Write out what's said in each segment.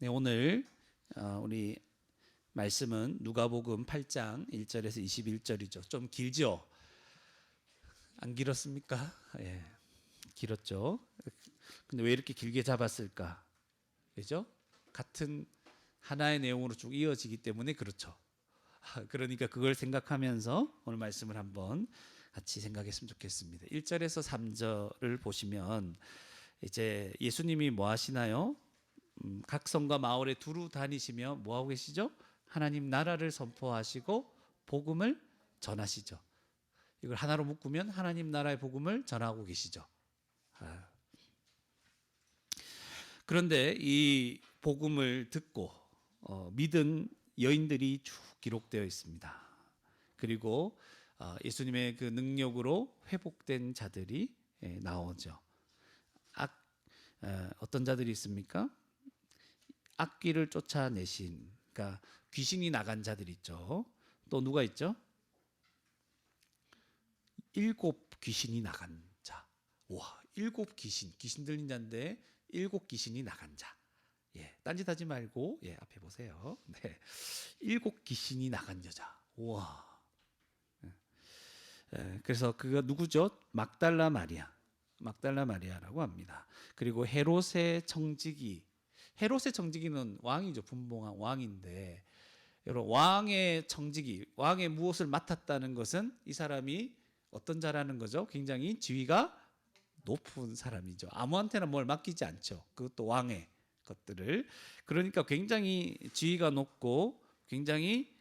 네, 오늘 우리 말씀은 누가복음 8장 1절에서 21절이죠. 좀 길죠? 안 길었습니까? 예, 길었죠. 근데 왜 이렇게 길게 잡았을까? 그죠? 같은 하나의 내용으로 쭉 이어지기 때문에 그렇죠. 그러니까 그걸 생각하면서 오늘 말씀을 한번 같이 생각했으면 좋겠습니다. 1절에서 3절을 보시면 이제 예수님이 뭐 하시나요? 각 성과 마을에 두루 다니시며 뭐 하고 계시죠? 하나님 나라를 선포하시고 복음을 전하시죠. 이걸 하나로 묶으면 하나님 나라의 복음을 전하고 계시죠. 그런데 이 복음을 듣고 믿은 여인들이 쭉 기록되어 있습니다. 그리고 예수님의 그 능력으로 회복된 자들이 나오죠. 어떤 자들이 있습니까? 악귀를 쫓아내신, 그러니까 귀신이 나간 자들 있죠. 또 누가 있죠? 7 귀신이 나간 자. 와, 7 귀신 들린 자인데 7 귀신이 나간 자. 예, 딴짓하지 말고 앞에 보세요. 네, 7 귀신이 나간 여자. 와. 그래서 그가 누구죠? 막달라 마리아라고 합니다. 그리고 헤롯의 청지기. 헤롯의 청지기는 왕이죠. 분봉한 왕인데, 여러분, 왕의 청지기, 왕의 무엇을 맡았다는 것은 이 사람이 어떤 자라는 거죠? 굉장히 지위가 높은 사람이죠. 아무한테나 뭘 맡기지 않죠. 그것도 왕의 것들을. 그러니까 굉장히 지위가 높고 굉장히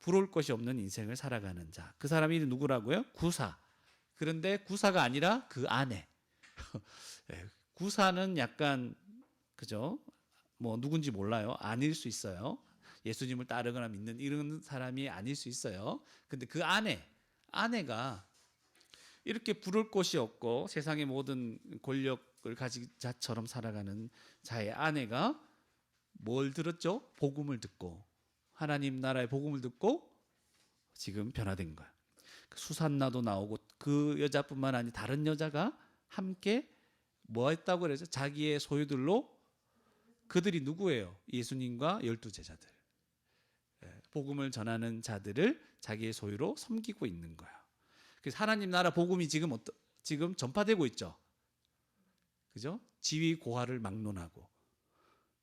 부러울 것이 없는 인생을 살아가는 자. 그 사람이 누구라고요? 구사. 그런데 구사가 아니라 그 아내. 구사는 약간, 그죠? 뭐 누군지 몰라요. 아닐 수 있어요. 예수님을 따르거나 믿는 이런 사람이 아닐 수 있어요. 근데 그 아내가 이렇게 부를 곳이 없고 세상의 모든 권력을 가진 자처럼 살아가는 자의 아내가 뭘 들었죠? 복음을 듣고, 하나님 나라의 복음을 듣고 지금 변화된 거야. 수산나도 나오고 그 여자뿐만 아니라 다른 여자가 함께 뭐 했다고 그러죠? 자기의 소유들로. 그들이 누구예요? 예수님과 12 제자들. 복음을 전하는 자들을 자기의 소유로 섬기고 있는 거예요. 그래서 하나님 나라 복음이 지금 전파되고 있죠. 그죠? 지위 고하를 막론하고,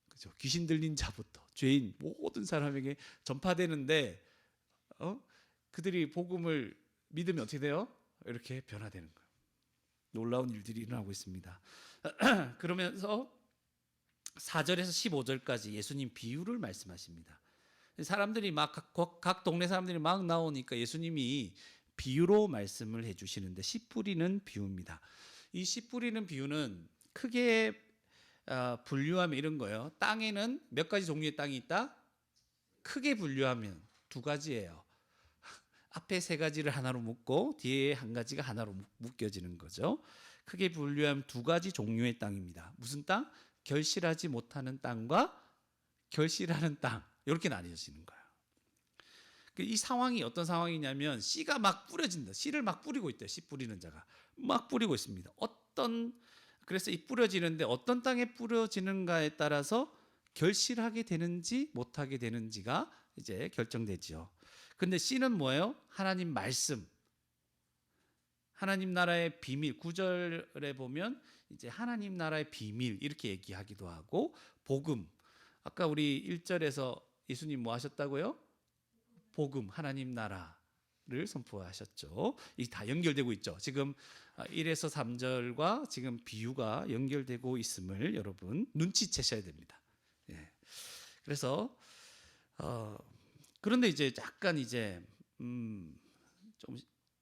그죠? 귀신 들린 자부터 죄인 모든 사람에게 전파되는데, 그들이 복음을 믿으면 어떻게 돼요? 이렇게 변화되는 거예요. 놀라운 일들이 일어나고 있습니다. 그러면서 4절에서 15절까지 예수님 비유를 말씀하십니다. 사람들이 각 동네 사람들이 막 나오니까 예수님이 비유로 말씀을 해주시는데, 씨 뿌리는 비유입니다. 이 씨 뿌리는 비유는 크게 분류하면 이런 거예요. 땅에는 몇 가지 종류의 땅이 있다? 크게 분류하면 2가지예요. 앞에 3가지를 하나로 묶고 뒤에 1가지가 하나로 묶여지는 거죠. 크게 분류하면 2가지 종류의 땅입니다. 무슨 땅? 결실하지 못하는 땅과 결실하는 땅, 이렇게 나뉘어지는 거예요. 이 상황이 어떤 상황이냐면, 씨가 막 뿌려진다. 씨를 막 뿌리고 있대요. 씨 뿌리는 자가 막 뿌리고 있습니다. 그래서 이 뿌려지는데 어떤 땅에 뿌려지는가에 따라서 결실하게 되는지 못하게 되는지가 이제 결정되죠. 근데 씨는 뭐예요? 하나님 말씀, 하나님 나라의 비밀. 9절에 보면 이제 하나님 나라의 비밀 이렇게 얘기하기도 하고, 복음. 아까 우리 1절에서 예수님 뭐 하셨다고요? 복음, 하나님 나라를 선포하셨죠. 이 다 연결되고 있죠. 지금 1에서 3절과 지금 비유가 연결되고 있음을 여러분 눈치채셔야 됩니다. 그래서 그런데 이제 약간 좀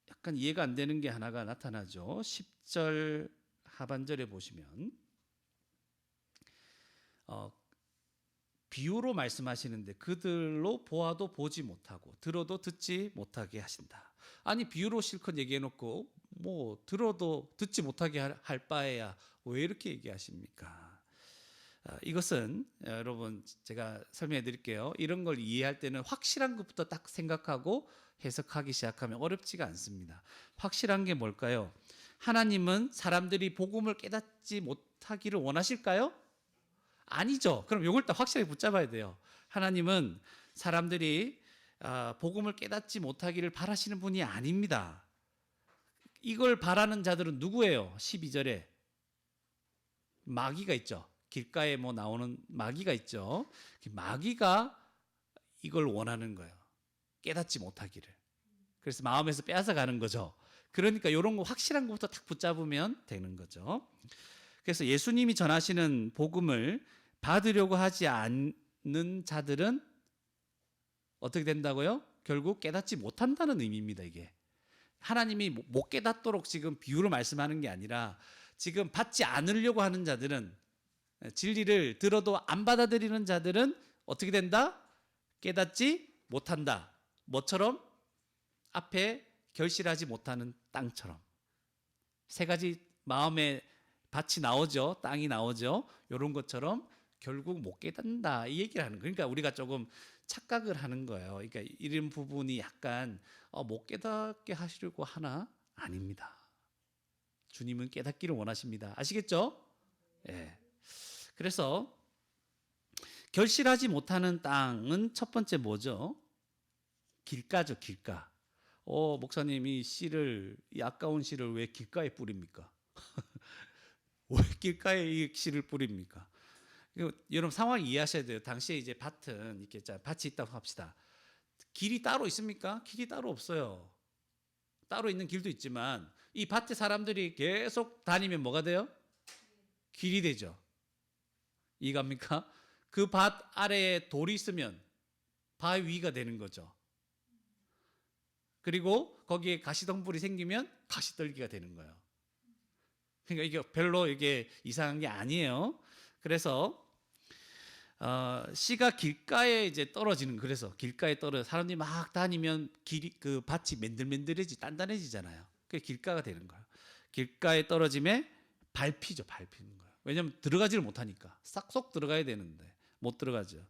약간 이해가 안 되는 게 하나가 나타나죠. 10절 하반절에 보시면 비유로 말씀하시는데, 그들로 보아도 보지 못하고 들어도 듣지 못하게 하신다. 아니, 비유로 실컷 얘기해놓고 뭐 들어도 듣지 못하게 할 바에야 왜 이렇게 얘기하십니까? 이것은 여러분 제가 설명해 드릴게요. 이런 걸 이해할 때는 확실한 것부터 딱 생각하고 해석하기 시작하면 어렵지가 않습니다. 확실한 게 뭘까요? 하나님은 사람들이 복음을 깨닫지 못하기를 원하실까요? 아니죠. 그럼 이걸 딱 확실하게 붙잡아야 돼요. 하나님은 사람들이 복음을 깨닫지 못하기를 바라시는 분이 아닙니다. 이걸 바라는 자들은 누구예요? 12절에 마귀가 있죠. 길가에 뭐 나오는 마귀가 있죠. 마귀가 이걸 원하는 거예요. 깨닫지 못하기를. 그래서 마음에서 빼앗아 가는 거죠. 그러니까 이런 거 확실한 것부터 딱 붙잡으면 되는 거죠. 그래서 예수님이 전하시는 복음을 받으려고 하지 않는 자들은 어떻게 된다고요? 결국 깨닫지 못한다는 의미입니다, 이게. 하나님이 못 깨닫도록 지금 비유로 말씀하는 게 아니라 지금 받지 않으려고 하는 자들은, 진리를 들어도 안 받아들이는 자들은 어떻게 된다? 깨닫지 못한다. 뭐처럼? 앞에 결실하지 못하는 땅처럼. 세 가지 마음에 밭이 나오죠. 땅이 나오죠. 이런 것처럼 결국 못 깨닫는다, 이 얘기를 하는 거예요. 그러니까 우리가 조금 착각을 하는 거예요. 그러니까 이런 부분이 약간 못 깨닫게 하시려고 하나? 아닙니다. 주님은 깨닫기를 원하십니다. 아시겠죠? 예. 그래서 결실하지 못하는 땅은 첫 번째 뭐죠? 길가죠, 길가. 목사님이 이 아까운 씨를 왜 길가에 뿌립니까? 왜 길가에 이 씨를 뿌립니까? 여러분 상황 이해하셔야 돼요. 당시에 이제 밭은 이렇게 밭이 있다고 합시다. 길이 따로 있습니까? 길이 따로 없어요. 따로 있는 길도 있지만 이 밭에 사람들이 계속 다니면 뭐가 돼요? 길이 되죠. 이해갑니까? 그 밭 아래에 돌이 있으면 바위 위가 되는 거죠. 그리고 거기에 가시덤불이 생기면 가시떨기가 되는 거예요. 그러니까 이게 별로 이게 이상한 게 아니에요. 그래서 씨가 길가에 이제 떨어지는, 그래서 길가에 떨어져 사람들이 막 다니면 그 밭이 맨들맨들해지 단단해지잖아요. 그게 길가가 되는 거예요. 길가에 떨어짐에 밟히죠, 밟히는 거예요. 왜냐하면 들어가지를 못하니까. 싹쏙 들어가야 되는데 못 들어가죠.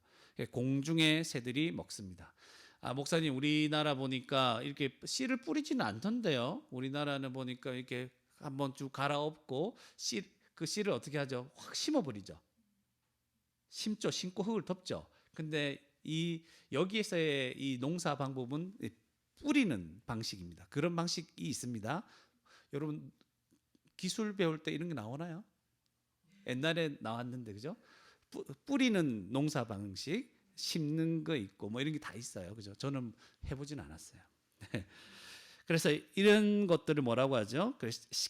공중의 새들이 먹습니다. 목사님, 우리나라 보니까 이렇게 씨를 뿌리지는 않던데요. 우리나라는 보니까 이렇게 한번 쭉 갈아엎고 그 씨를 어떻게 하죠? 확 심어버리죠. 심죠. 심고 흙을 덮죠. 근데 여기에서의 이 농사 방법은 뿌리는 방식입니다. 그런 방식이 있습니다. 여러분 기술 배울 때 이런 게 나오나요? 옛날에 나왔는데, 그죠? 뿌리는 농사 방식, 심는 거 있고 뭐 이런 게 다 있어요. 그죠? 저는 해보진 않았어요. 그래서 이런 것들을 뭐라고 하죠?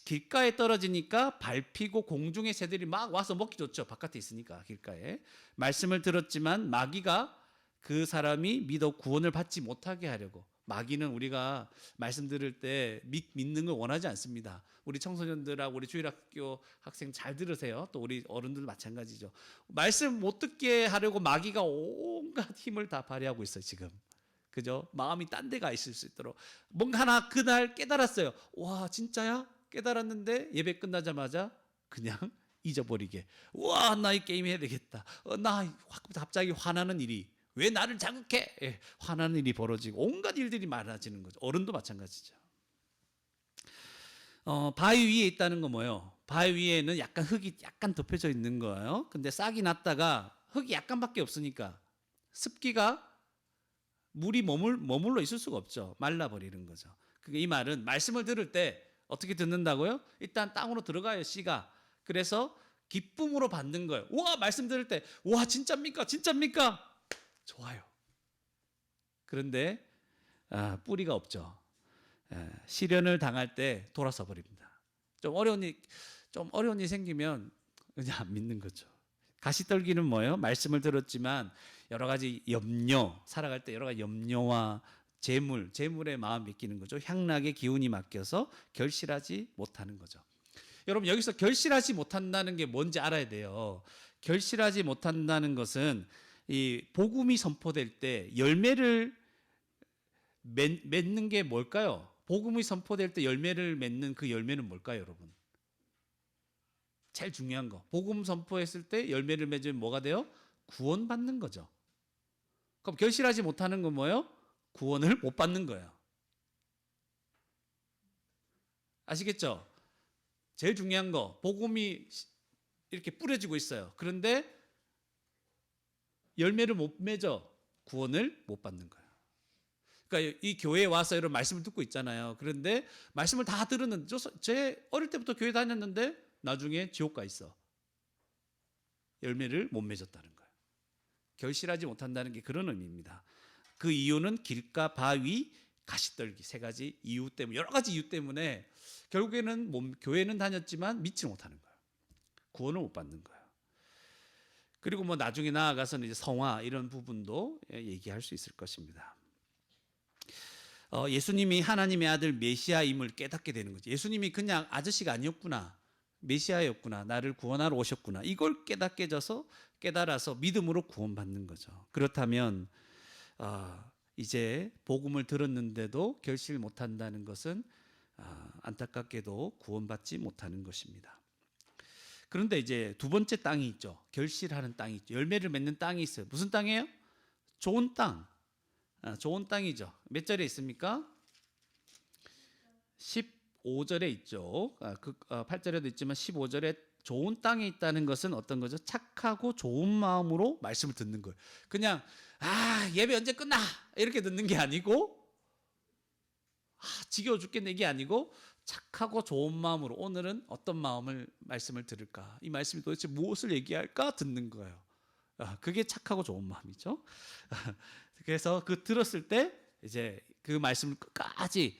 길가에 떨어지니까 밟히고 공중의 새들이 막 와서 먹기 좋죠. 바깥에 있으니까 길가에. 말씀을 들었지만 마귀가 그 사람이 믿어 구원을 받지 못하게 하려고. 마귀는 우리가 말씀 들을 때 믿는 걸 원하지 않습니다. 우리 청소년들하고 우리 주일학교 학생 잘 들으세요. 또 우리 어른들도 마찬가지죠. 말씀 못 듣게 하려고 마귀가 온갖 힘을 다 발휘하고 있어요, 지금. 그죠? 마음이 딴 데 가 있을 수 있도록. 뭔가 하나 그날 깨달았어요. 와, 진짜야? 깨달았는데 예배 끝나자마자 그냥 잊어버리게. 와, 나 이 게임 해야 되겠다. 나 갑자기 화나는 일이. 왜 나를 자극해? 화나는 일이 벌어지고 온갖 일들이 많아지는 거죠. 어른도 마찬가지죠. 바위 위에 있다는 거 뭐예요? 바위 위에는 약간 흙이 약간 덮여져 있는 거예요. 근데 싹이 났다가 흙이 약간밖에 없으니까 습기가, 물이 머물러 있을 수가 없죠. 말라버리는 거죠. 그게 이 말은 말씀을 들을 때 어떻게 듣는다고요? 일단 땅으로 들어가요, 씨가. 그래서 기쁨으로 받는 거예요. 와, 말씀 들을 때, 와, 진짜입니까? 진짜입니까? 좋아요. 그런데 뿌리가 없죠. 시련을 당할 때 돌아서 버립니다. 좀 어려운 일 생기면 그냥 안 믿는 거죠. 가시떨기는 뭐예요? 말씀을 들었지만 여러 가지 염려, 살아갈 때 여러 가지 염려와 재물에 마음 맡기는 거죠. 향락의 기운이 맡겨서 결실하지 못하는 거죠. 여러분, 여기서 결실하지 못한다는 게 뭔지 알아야 돼요. 결실하지 못한다는 것은 이 복음이 선포될 때 열매를 맺는 게 뭘까요? 복음이 선포될 때 열매를 맺는 그 열매는 뭘까요, 여러분? 제일 중요한 거. 복음 선포했을 때 열매를 맺으면 뭐가 돼요? 구원받는 거죠. 그럼 결실하지 못하는 건 뭐예요? 구원을 못 받는 거예요. 아시겠죠? 제일 중요한 거, 복음이 이렇게 뿌려지고 있어요. 그런데 열매를 못 맺어 구원을 못 받는 거예요. 그러니까 이 교회에 와서 이런 말씀을 듣고 있잖아요. 그런데 말씀을 다 들었는데 제 어릴 때부터 교회 다녔는데 나중에 지옥 가 있어. 열매를 못 맺었다는 거예요. 결실하지 못한다는 게 그런 의미입니다. 그 이유는 길가, 바위, 가시떨기 세 가지 이유 때문에, 여러 가지 이유 때문에 결국에는 교회는 다녔지만 믿지 못하는 거예요. 구원을 못 받는 거예요. 그리고 뭐 나중에 나아가서는 이제 성화 이런 부분도 얘기할 수 있을 것입니다. 예수님이 하나님의 아들 메시아임을 깨닫게 되는 거죠. 예수님이 그냥 아저씨가 아니었구나, 메시아였구나, 나를 구원하러 오셨구나, 이걸 깨달아서 믿음으로 구원받는 거죠. 그렇다면 이제 복음을 들었는데도 결실 못한다는 것은 안타깝게도 구원받지 못하는 것입니다. 그런데 이제 두 번째 땅이 있죠. 결실하는 땅이 있죠. 열매를 맺는 땅이 있어요. 무슨 땅이에요? 좋은 땅. 좋은 땅이죠. 몇 절에 있습니까? 15절에 있죠. 8절에도 있지만 15절에 좋은 땅에 있다는 것은 어떤 거죠? 착하고 좋은 마음으로 말씀을 듣는 거예요. 그냥 예배 언제 끝나? 이렇게 듣는 게 아니고 지겨워 죽겠네 이게 아니고 착하고 좋은 마음으로 오늘은 어떤 말씀을 들을까? 이 말씀이 도대체 무엇을 얘기할까? 듣는 거예요. 그게 착하고 좋은 마음이죠. 그래서 들었을 때 이제 그 말씀을 끝까지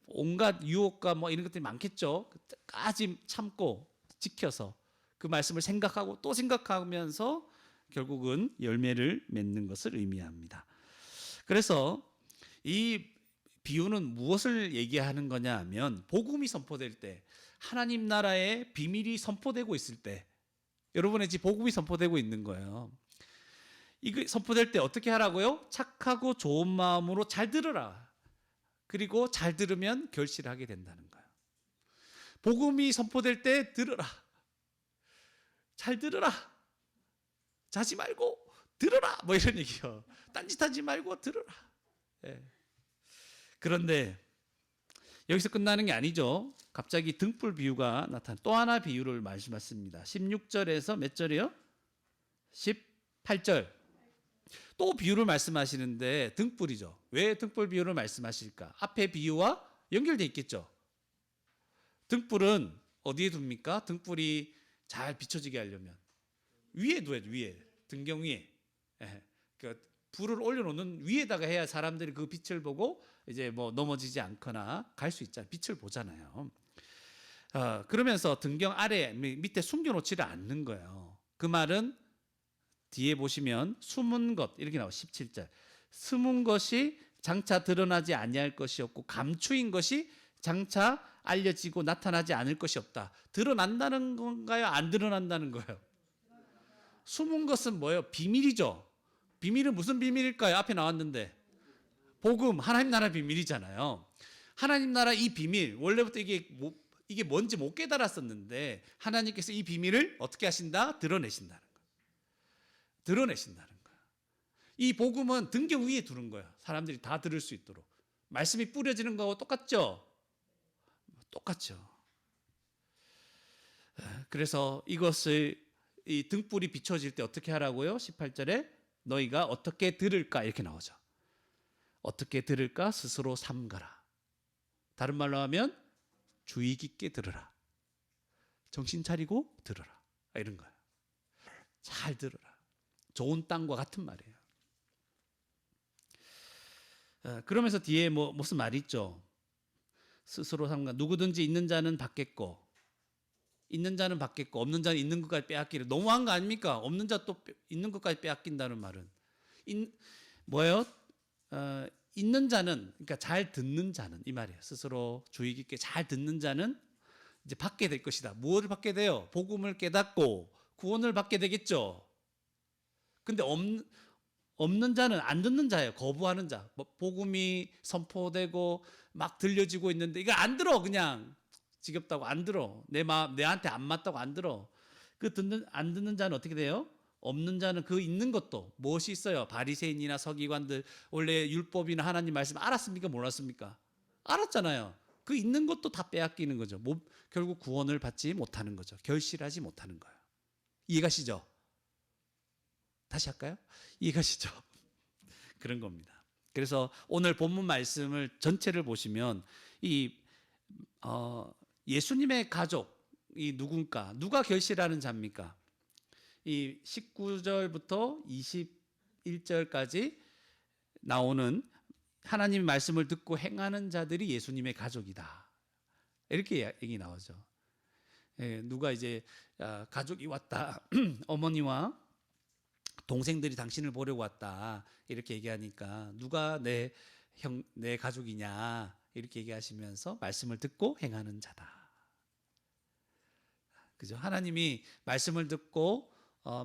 온갖 유혹과 뭐 이런 것들이 많겠죠. 끝까지 참고 지켜서 그 말씀을 생각하고 또 생각하면서 결국은 열매를 맺는 것을 의미합니다. 그래서 이 비유는 무엇을 얘기하는 거냐 하면 복음이 선포될 때, 하나님 나라의 비밀이 선포되고 있을 때, 여러분의 집 복음이 선포되고 있는 거예요. 이거 선포될 때 어떻게 하라고요? 착하고 좋은 마음으로 잘 들으라. 그리고 잘 들으면 결실하게 된다는 거예요. 복음이 선포될 때 들으라. 잘 들으라. 자지 말고 들으라. 뭐 이런 얘기요. 딴짓하지 말고 들으라. 예. 그런데 여기서 끝나는 게 아니죠. 갑자기 등불 비유가 또 하나 비유를 말씀하십니다. 16절에서 몇 절이요? 18절. 또 비유를 말씀하시는데 등불이죠. 왜 등불 비유를 말씀하실까? 앞에 비유와 연결되어 있겠죠. 등불은 어디에 둡니까? 등불이 잘 비춰지게 하려면 위에 둬야죠. 위에. 등경 위에. 그러니까 불을 올려놓는 위에다가 해야 사람들이 그 빛을 보고 이제 뭐 넘어지지 않거나 갈 수 있잖아요. 빛을 보잖아요. 그러면서 등경 아래 밑에 숨겨놓지를 않는 거예요. 그 말은 뒤에 보시면 숨은 것 이렇게 나와요. 17절. 숨은 것이 장차 드러나지 아니할 것이 없고 감추인 것이 장차 알려지고 나타나지 않을 것이 없다. 드러난다는 건가요? 안 드러난다는 거예요? 숨은 것은 뭐예요? 비밀이죠. 비밀은 무슨 비밀일까요? 앞에 나왔는데 복음, 하나님 나라 비밀이잖아요. 하나님 나라 이 비밀, 원래부터 이게 뭔지 못 깨달았었는데 하나님께서 이 비밀을 어떻게 하신다? 드러내신다는 거예요. 드러내신다는 거예요. 이 복음은 등경 위에 두는 거예요. 사람들이 다 들을 수 있도록. 말씀이 뿌려지는 거하고 똑같죠? 똑같죠. 그래서 이것을 이 등불이 비춰질 때 어떻게 하라고요? 18절에 너희가 어떻게 들을까 이렇게 나오죠. 어떻게 들을까? 스스로 삼가라. 다른 말로 하면 주의 깊게 들으라. 정신 차리고 들으라. 이런 거예요. 잘 들으라. 좋은 땅과 같은 말이에요. 그러면서 뒤에 무슨 말이 있죠? 스스로 삼가. 누구든지 있는 자는 받겠고 있는 자는 받겠고 없는 자는 있는 것까지 빼앗기를. 너무한 거 아닙니까? 없는 자 또 있는 것까지 빼앗긴다는 말은 뭐예요? 있는 자는, 그러니까 잘 듣는 자는 이 말이에요. 스스로 주의 깊게 잘 듣는 자는 이제 받게 될 것이다. 무엇을 받게 돼요? 복음을 깨닫고 구원을 받게 되겠죠. 근데 없는 자는 안 듣는 자예요. 거부하는 자. 복음이 선포되고 막 들려지고 있는데 이거 안 들어. 그냥 지겹다고 안 들어. 내한테 안 맞다고 안 들어. 안 듣는 자는 어떻게 돼요? 없는 자는 그 있는 것도 무엇이 있어요? 바리새인이나 서기관들 원래 율법이나 하나님 말씀 알았습니까? 몰랐습니까? 알았잖아요. 그 있는 것도 다 빼앗기는 거죠. 결국 구원을 받지 못하는 거죠. 결실하지 못하는 거예요. 이해가시죠? 다시 할까요? 이해가시죠? 그런 겁니다. 그래서 오늘 본문 말씀을 전체를 보시면 이 예수님의 가족이 누가 결실하는 자입니까? 이 19절부터 21절까지 나오는 하나님의 말씀을 듣고 행하는 자들이 예수님의 가족이다. 이렇게 얘기 나오죠. 누가 이제 가족이 왔다. 어머니와 동생들이 당신을 보려고 왔다. 이렇게 얘기하니까 누가 내 가족이냐. 이렇게 얘기하시면서 말씀을 듣고 행하는 자다. 그죠? 하나님이 말씀을 듣고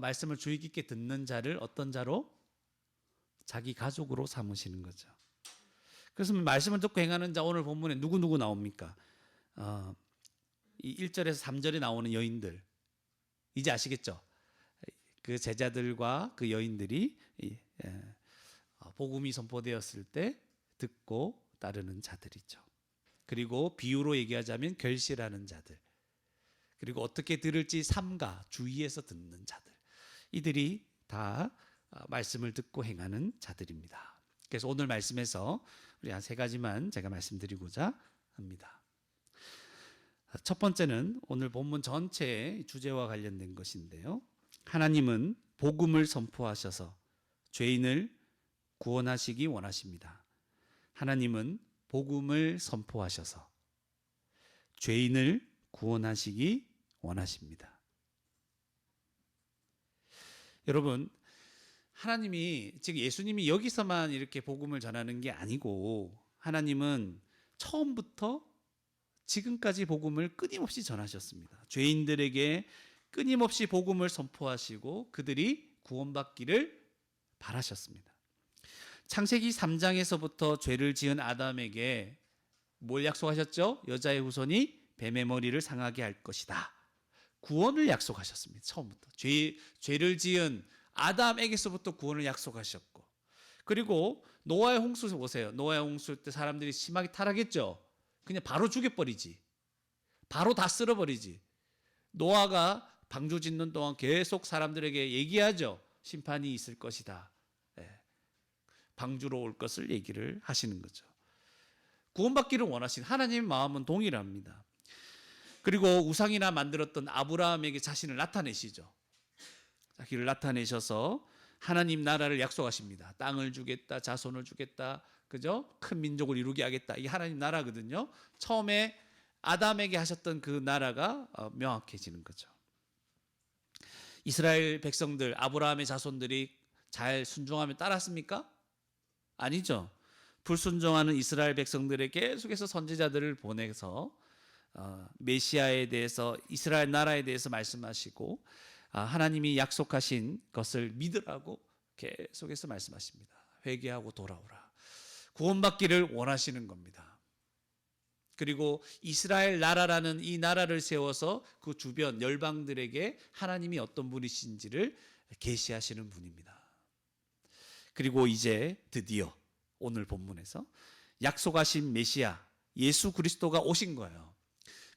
말씀을 주의 깊게 듣는 자를 어떤 자로? 자기 가족으로 삼으시는 거죠. 그래서 말씀을 듣고 행하는 자, 오늘 본문에 누구 나옵니까? 이 1절에서 3절에 나오는 여인들. 이제 아시겠죠? 그 제자들과 그 여인들이 복음이 선포되었을 때 듣고 따르는 자들이죠. 그리고 비유로 얘기하자면 결실하는 자들. 그리고 어떻게 들을지 삼가 주의해서 듣는 자들. 이들이 다 말씀을 듣고 행하는 자들입니다. 그래서 오늘 말씀에서 우리 한 3가지만 제가 말씀드리고자 합니다. 첫 번째는 오늘 본문 전체의 주제와 관련된 것인데요. 하나님은 복음을 선포하셔서 죄인을 구원하시기 원하십니다. 하나님은 복음을 선포하셔서 죄인을 구원하시기 원하십니다. 여러분, 하나님이 즉 예수님이 여기서만 이렇게 복음을 전하는 게 아니고 하나님은 처음부터 지금까지 복음을 끊임없이 전하셨습니다. 죄인들에게 끊임없이 복음을 선포하시고 그들이 구원받기를 바라셨습니다. 창세기 3장에서부터 죄를 지은 아담에게 뭘 약속하셨죠? 여자의 후손이 뱀의 머리를 상하게 할 것이다. 구원을 약속하셨습니다. 처음부터 죄를 지은 아담에게서부터 구원을 약속하셨고, 그리고 노아의 홍수 보세요. 노아의 홍수 때 사람들이 심하게 타락했죠. 그냥 바로 죽여버리지. 바로 다 쓸어버리지. 노아가 방주 짓는 동안 계속 사람들에게 얘기하죠. 심판이 있을 것이다. 방주로 올 것을 얘기를 하시는 거죠. 구원받기를 원하시는 하나님의 마음은 동일합니다. 그리고 우상이나 만들었던 아브라함에게 자신을 나타내시죠. 자기를 나타내셔서 하나님 나라를 약속하십니다. 땅을 주겠다, 자손을 주겠다, 그죠? 큰 민족을 이루게 하겠다. 이게 하나님 나라거든요. 처음에 아담에게 하셨던 그 나라가 명확해지는 거죠. 이스라엘 백성들, 아브라함의 자손들이 잘 순종하며 따랐습니까? 아니죠. 불순종하는 이스라엘 백성들에 계속해서 선지자들을 보내서 메시아에 대해서, 이스라엘 나라에 대해서 말씀하시고 하나님이 약속하신 것을 믿으라고 계속해서 말씀하십니다. 회개하고 돌아오라. 구원받기를 원하시는 겁니다. 그리고 이스라엘 나라라는 이 나라를 세워서 그 주변 열방들에게 하나님이 어떤 분이신지를 계시하시는 분입니다. 그리고 이제 드디어 오늘 본문에서 약속하신 메시아 예수 그리스도가 오신 거예요.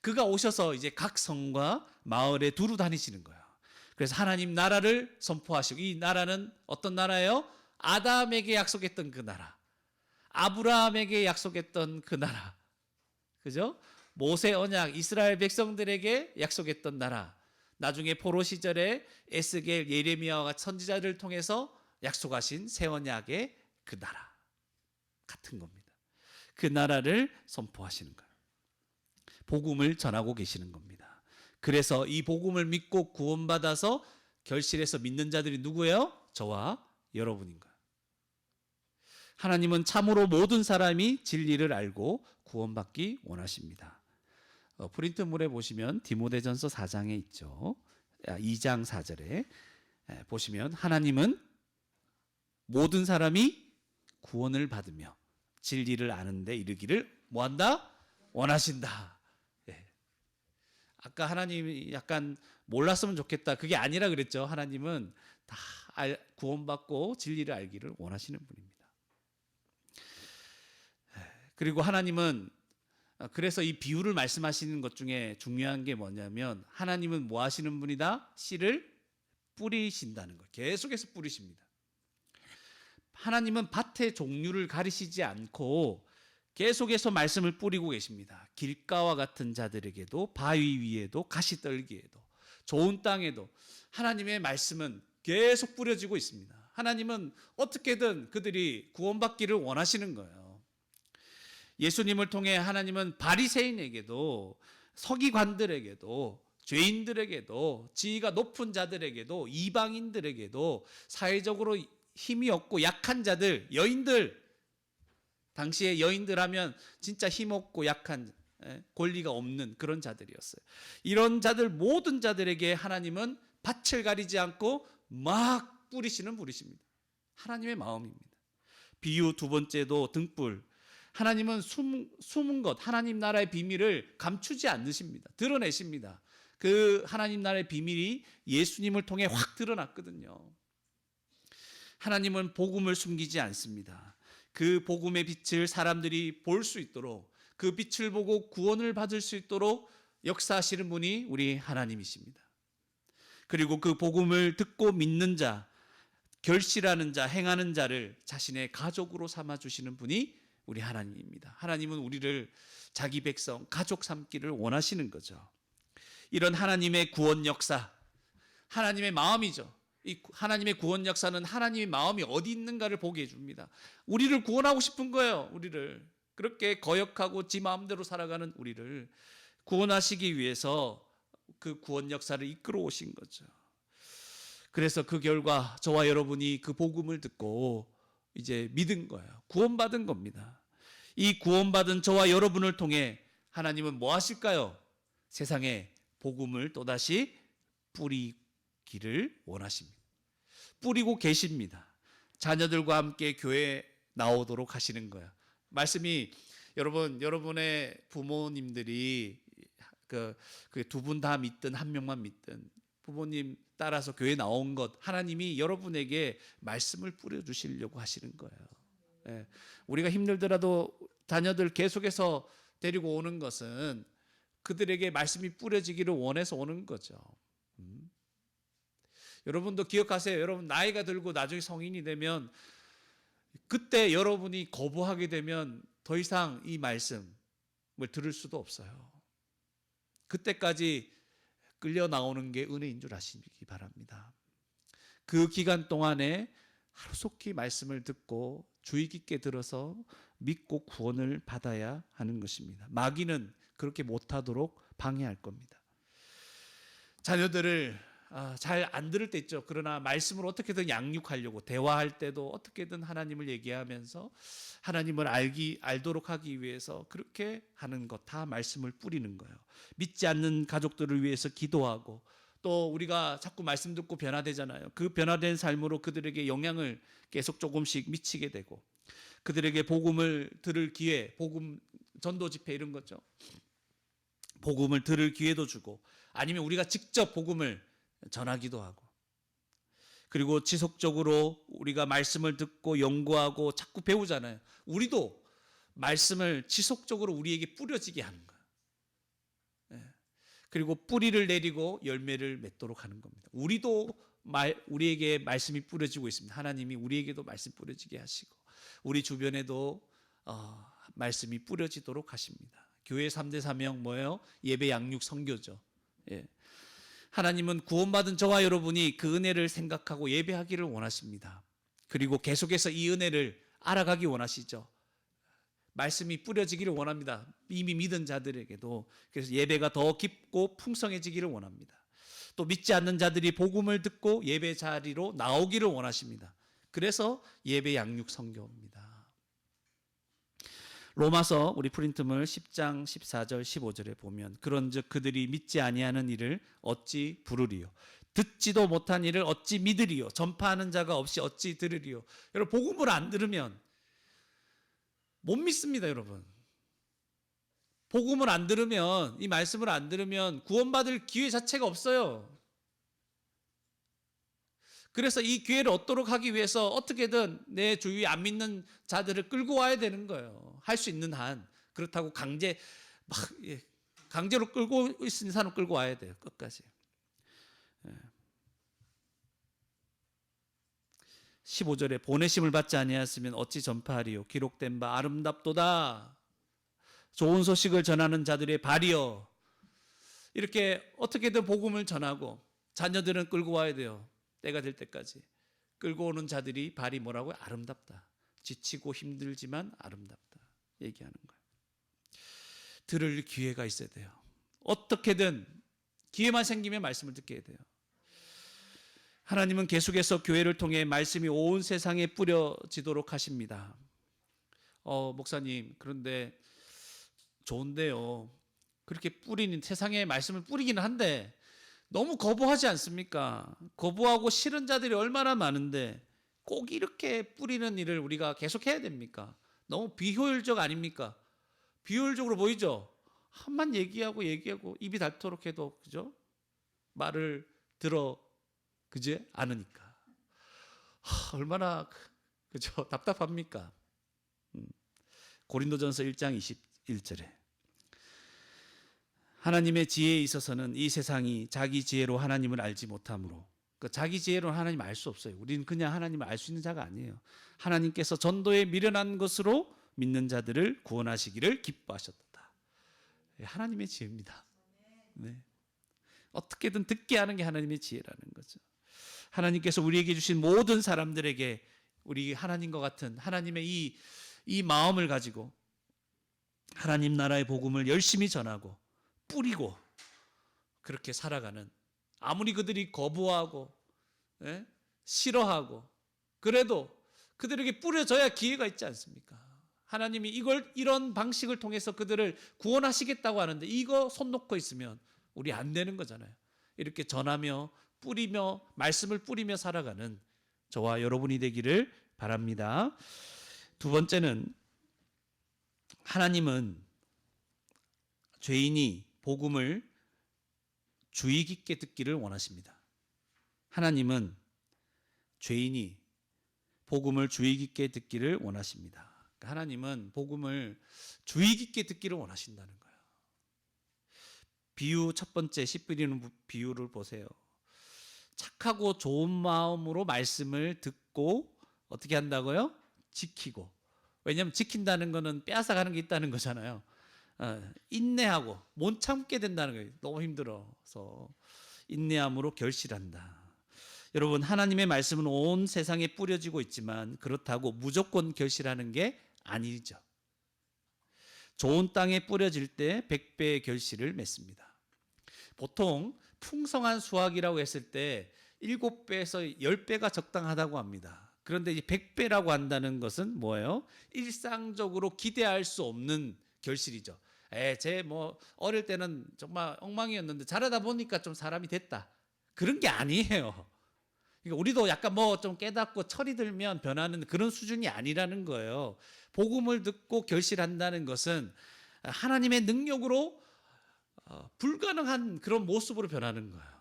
그가 오셔서 이제 각 성과 마을에 두루 다니시는 거예요. 그래서 하나님 나라를 선포하시고, 이 나라는 어떤 나라예요? 아담에게 약속했던 그 나라, 아브라함에게 약속했던 그 나라, 그죠? 모세 언약, 이스라엘 백성들에게 약속했던 나라, 나중에 포로 시절에 에스겔, 예레미야와 선지자를 통해서 약속하신 새 언약의 그 나라 같은 겁니다. 그 나라를 선포하시는 거예요. 복음을 전하고 계시는 겁니다. 그래서 이 복음을 믿고 구원받아서 결실해서 믿는 자들이 누구예요? 저와 여러분인 거예요. 하나님은 참으로 모든 사람이 진리를 알고 구원받기 원하십니다. 프린트물에 보시면 디모데전서 4장에 있죠. 2장 4절에 보시면 하나님은 모든 사람이 구원을 받으며 진리를 아는 데 이르기를 뭐한다? 원하신다. 아까 하나님이 약간 몰랐으면 좋겠다, 그게 아니라 그랬죠. 하나님은 다 구원받고 진리를 알기를 원하시는 분입니다. 그리고 하나님은 그래서 이 비유를 말씀하시는 것 중에 중요한 게 뭐냐면, 하나님은 뭐 하시는 분이다? 씨를 뿌리신다는 걸 계속해서 뿌리십니다. 하나님은 밭의 종류를 가리시지 않고 계속해서 말씀을 뿌리고 계십니다. 길가와 같은 자들에게도, 바위 위에도, 가시떨기에도, 좋은 땅에도 하나님의 말씀은 계속 뿌려지고 있습니다. 하나님은 어떻게든 그들이 구원받기를 원하시는 거예요. 예수님을 통해 하나님은 바리새인에게도, 서기관들에게도, 죄인들에게도, 지위가 높은 자들에게도, 이방인들에게도, 사회적으로 힘이 없고 약한 자들, 여인들, 당시에 여인들 하면 진짜 힘없고 약한, 권리가 없는 그런 자들이었어요. 이런 자들, 모든 자들에게 하나님은 밭을 가리지 않고 막 뿌리시는 분이십니다. 하나님의 마음입니다. 비유 두 번째도 등불. 하나님은 숨은 것, 하나님 나라의 비밀을 감추지 않으십니다. 드러내십니다. 그 하나님 나라의 비밀이 예수님을 통해 확 드러났거든요. 하나님은 복음을 숨기지 않습니다. 그 복음의 빛을 사람들이 볼 수 있도록, 그 빛을 보고 구원을 받을 수 있도록 역사하시는 분이 우리 하나님이십니다. 그리고 그 복음을 듣고 믿는 자, 결실하는 자, 행하는 자를 자신의 가족으로 삼아주시는 분이 우리 하나님입니다. 하나님은 우리를 자기 백성, 가족 삼기를 원하시는 거죠. 이런 하나님의 구원 역사, 하나님의 마음이죠. 이 하나님의 구원 역사는 하나님의 마음이 어디 있는가를 보게 해줍니다. 우리를 구원하고 싶은 거예요. 우리를 그렇게 거역하고 지 마음대로 살아가는 우리를 구원하시기 위해서 그 구원 역사를 이끌어 오신 거죠. 그래서 그 결과 저와 여러분이 그 복음을 듣고 이제 믿은 거예요. 구원받은 겁니다. 이 구원받은 저와 여러분을 통해 하나님은 뭐 하실까요? 세상에 복음을 또다시 뿌리기를 원하십니다. 뿌리고 계십니다. 자녀들과 함께 교회에 나오도록 하시는 거예요. 말씀이 여러분의 부모님들이 그 두 분 다 믿든 한 명만 믿든 부모님 따라서 교회 나온 것, 하나님이 여러분에게 말씀을 뿌려주시려고 하시는 거예요. 예. 우리가 힘들더라도 자녀들 계속해서 데리고 오는 것은 그들에게 말씀이 뿌려지기를 원해서 오는 거죠. 여러분도 기억하세요. 여러분 나이가 들고 나중에 성인이 되면 그때 여러분이 거부하게 되면 더 이상 이 말씀을 들을 수도 없어요. 그때까지 끌려 나오는 게 은혜인 줄 아시기 바랍니다. 그 기간 동안에 하루속히 말씀을 듣고 주의 깊게 들어서 믿고 구원을 받아야 하는 것입니다. 마귀는 그렇게 못하도록 방해할 겁니다. 자녀들을 잘 안 들을 때 있죠. 그러나 말씀을 어떻게든 양육하려고 대화할 때도 어떻게든 하나님을 얘기하면서 하나님을 알도록 하기 위해서 그렇게 하는 것, 다 말씀을 뿌리는 거예요. 믿지 않는 가족들을 위해서 기도하고, 또 우리가 자꾸 말씀 듣고 변화되잖아요. 그 변화된 삶으로 그들에게 영향을 계속 조금씩 미치게 되고, 그들에게 복음을 들을 기회, 복음 전도 집회 이런 거죠. 복음을 들을 기회도 주고, 아니면 우리가 직접 복음을 전하기도 하고, 그리고 지속적으로 우리가 말씀을 듣고 연구하고 자꾸 배우잖아요. 우리도 말씀을 지속적으로 우리에게 뿌려지게 하는 거예요. 그리고 뿌리를 내리고 열매를 맺도록 하는 겁니다. 우리도 우리에게 말씀이 뿌려지고 있습니다. 하나님이 우리에게도 말씀 뿌려지게 하시고 우리 주변에도 말씀이 뿌려지도록 하십니다. 교회 3대 사명 뭐예요? 예배, 양육, 선교죠. 예. 하나님은 구원받은 저와 여러분이 그 은혜를 생각하고 예배하기를 원하십니다. 그리고 계속해서 이 은혜를 알아가기 원하시죠. 말씀이 뿌려지기를 원합니다. 이미 믿은 자들에게도. 그래서 예배가 더 깊고 풍성해지기를 원합니다. 또 믿지 않는 자들이 복음을 듣고 예배 자리로 나오기를 원하십니다. 그래서 예배, 양육, 선교입니다. 로마서 우리 프린트물 10장 14절 15절에 보면 그런즉 그들이 믿지 아니하는 일을 어찌 부르리요, 듣지도 못한 일을 어찌 믿으리요, 전파하는 자가 없이 어찌 들으리요. 여러분 복음을 안 들으면 못 믿습니다. 여러분 복음을 안 들으면, 이 말씀을 안 들으면 구원받을 기회 자체가 없어요. 그래서 이 기회를 얻도록 하기 위해서 어떻게든 내 주위에 안 믿는 자들을 끌고 와야 되는 거예요. 할 수 있는 한. 그렇다고 강제로 끌고 있는 사람 끌고 와야 돼요. 끝까지. 15절에 보내심을 받지 아니하였으면 어찌 전파하리요. 기록된 바 아름답도다. 좋은 소식을 전하는 자들의 발이여. 이렇게 어떻게든 복음을 전하고 자녀들은 끌고 와야 돼요. 때가 될 때까지. 끌고 오는 자들이 발이 뭐라고요? 아름답다. 지치고 힘들지만 아름답다. 얘기하는 거예요. 들을 기회가 있어야 돼요. 어떻게든 기회만 생기면 말씀을 듣게 돼요. 하나님은 계속해서 교회를 통해 말씀이 온 세상에 뿌려지도록 하십니다. 목사님, 그런데 좋은데요. 그렇게 뿌리는, 세상에 말씀을 뿌리기는 한데 너무 거부하지 않습니까? 거부하고 싫은 자들이 얼마나 많은데 꼭 이렇게 뿌리는 일을 우리가 계속해야 됩니까? 너무 비효율적 아닙니까? 비효율적으로 보이죠? 한만 얘기하고 입이 닳도록 해도, 그죠? 말을 들어, 그지? 않으니까. 얼마나, 그죠? 답답합니까? 고린도전서 1장 21절에 하나님의 지혜에 있어서는 이 세상이 자기 지혜로 하나님을 알지 못하므로, 그러니까 자기 지혜로 하나님을 알 수 없어요. 우리는 그냥 하나님을 알 수 있는 자가 아니에요. 하나님께서 전도에 미련한 것으로 믿는 자들을 구원하시기를 기뻐하셨다. 하나님의 지혜입니다. 네. 어떻게든 듣게 하는 게 하나님의 지혜라는 거죠. 하나님께서 우리에게 주신 모든 사람들에게 우리 하나님과 같은 하나님의 이 마음을 가지고 하나님 나라의 복음을 열심히 전하고 뿌리고 그렇게 살아가는, 아무리 그들이 거부하고 싫어하고 그래도 그들에게 뿌려져야 기회가 있지 않습니까? 하나님이 이런 방식을 통해서 그들을 구원하시겠다고 하는데 이거 손 놓고 있으면 우리 안 되는 거잖아요. 이렇게 전하며 뿌리며 말씀을 뿌리며 살아가는 저와 여러분이 되기를 바랍니다. 두 번째는, 하나님은 죄인이 복음을 주의 깊게 듣기를 원하십니다. 하나님은 죄인이 복음을 주의 깊게 듣기를 원하십니다. 하나님은 복음을 주의 깊게 듣기를 원하신다는 거예요. 비유 첫 번째, 씨 뿌리는 비유를 보세요. 착하고 좋은 마음으로 말씀을 듣고 어떻게 한다고요? 지키고. 왜냐하면 지킨다는 거는 빼앗아가는 게 있다는 거잖아요. 인내하고 못 참게 된다는 거예요. 너무 힘들어서 인내함으로 결실한다. 여러분, 하나님의 말씀은 온 세상에 뿌려지고 있지만 그렇다고 무조건 결실하는 게 아니죠. 좋은 땅에 뿌려질 때 100배의 결실을 맺습니다. 보통 풍성한 수확이라고 했을 때 7배에서 10배가 적당하다고 합니다. 그런데 이 100배라고 한다는 것은 뭐예요? 일상적으로 기대할 수 없는 결실이죠. 제 어릴 때는 정말 엉망이었는데 자라다 보니까 좀 사람이 됐다. 그런 게 아니에요. 그러니까 우리도 약간 좀 깨닫고 철이 들면 변하는 그런 수준이 아니라는 거예요. 복음을 듣고 결실한다는 것은 하나님의 능력으로 불가능한 그런 모습으로 변하는 거예요.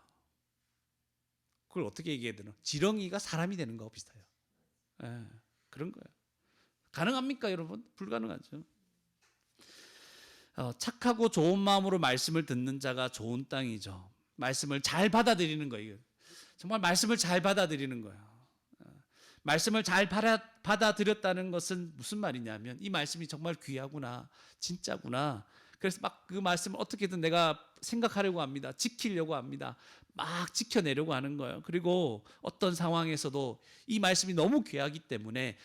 그걸 어떻게 얘기해야 되나? 지렁이가 사람이 되는 거하고 비슷해요. 그런 거예요. 가능합니까, 여러분? 불가능하죠. 착하고 좋은 마음으로 말씀을 듣는 자가 좋은 땅이죠. 말씀을 잘 받아들이는 거예요. 정말 말씀을 잘 받아들이는 거예요. 말씀을 잘 받아들였다는 것은 무슨 말이냐면 이 말씀이 정말 귀하구나, 진짜구나. 그래서 막 그 말씀을 어떻게든 내가 생각하려고 합니다. 지키려고 합니다. 막 지켜내려고 하는 거예요. 그리고 어떤 상황에서도 이 말씀이 너무 귀하기 때문에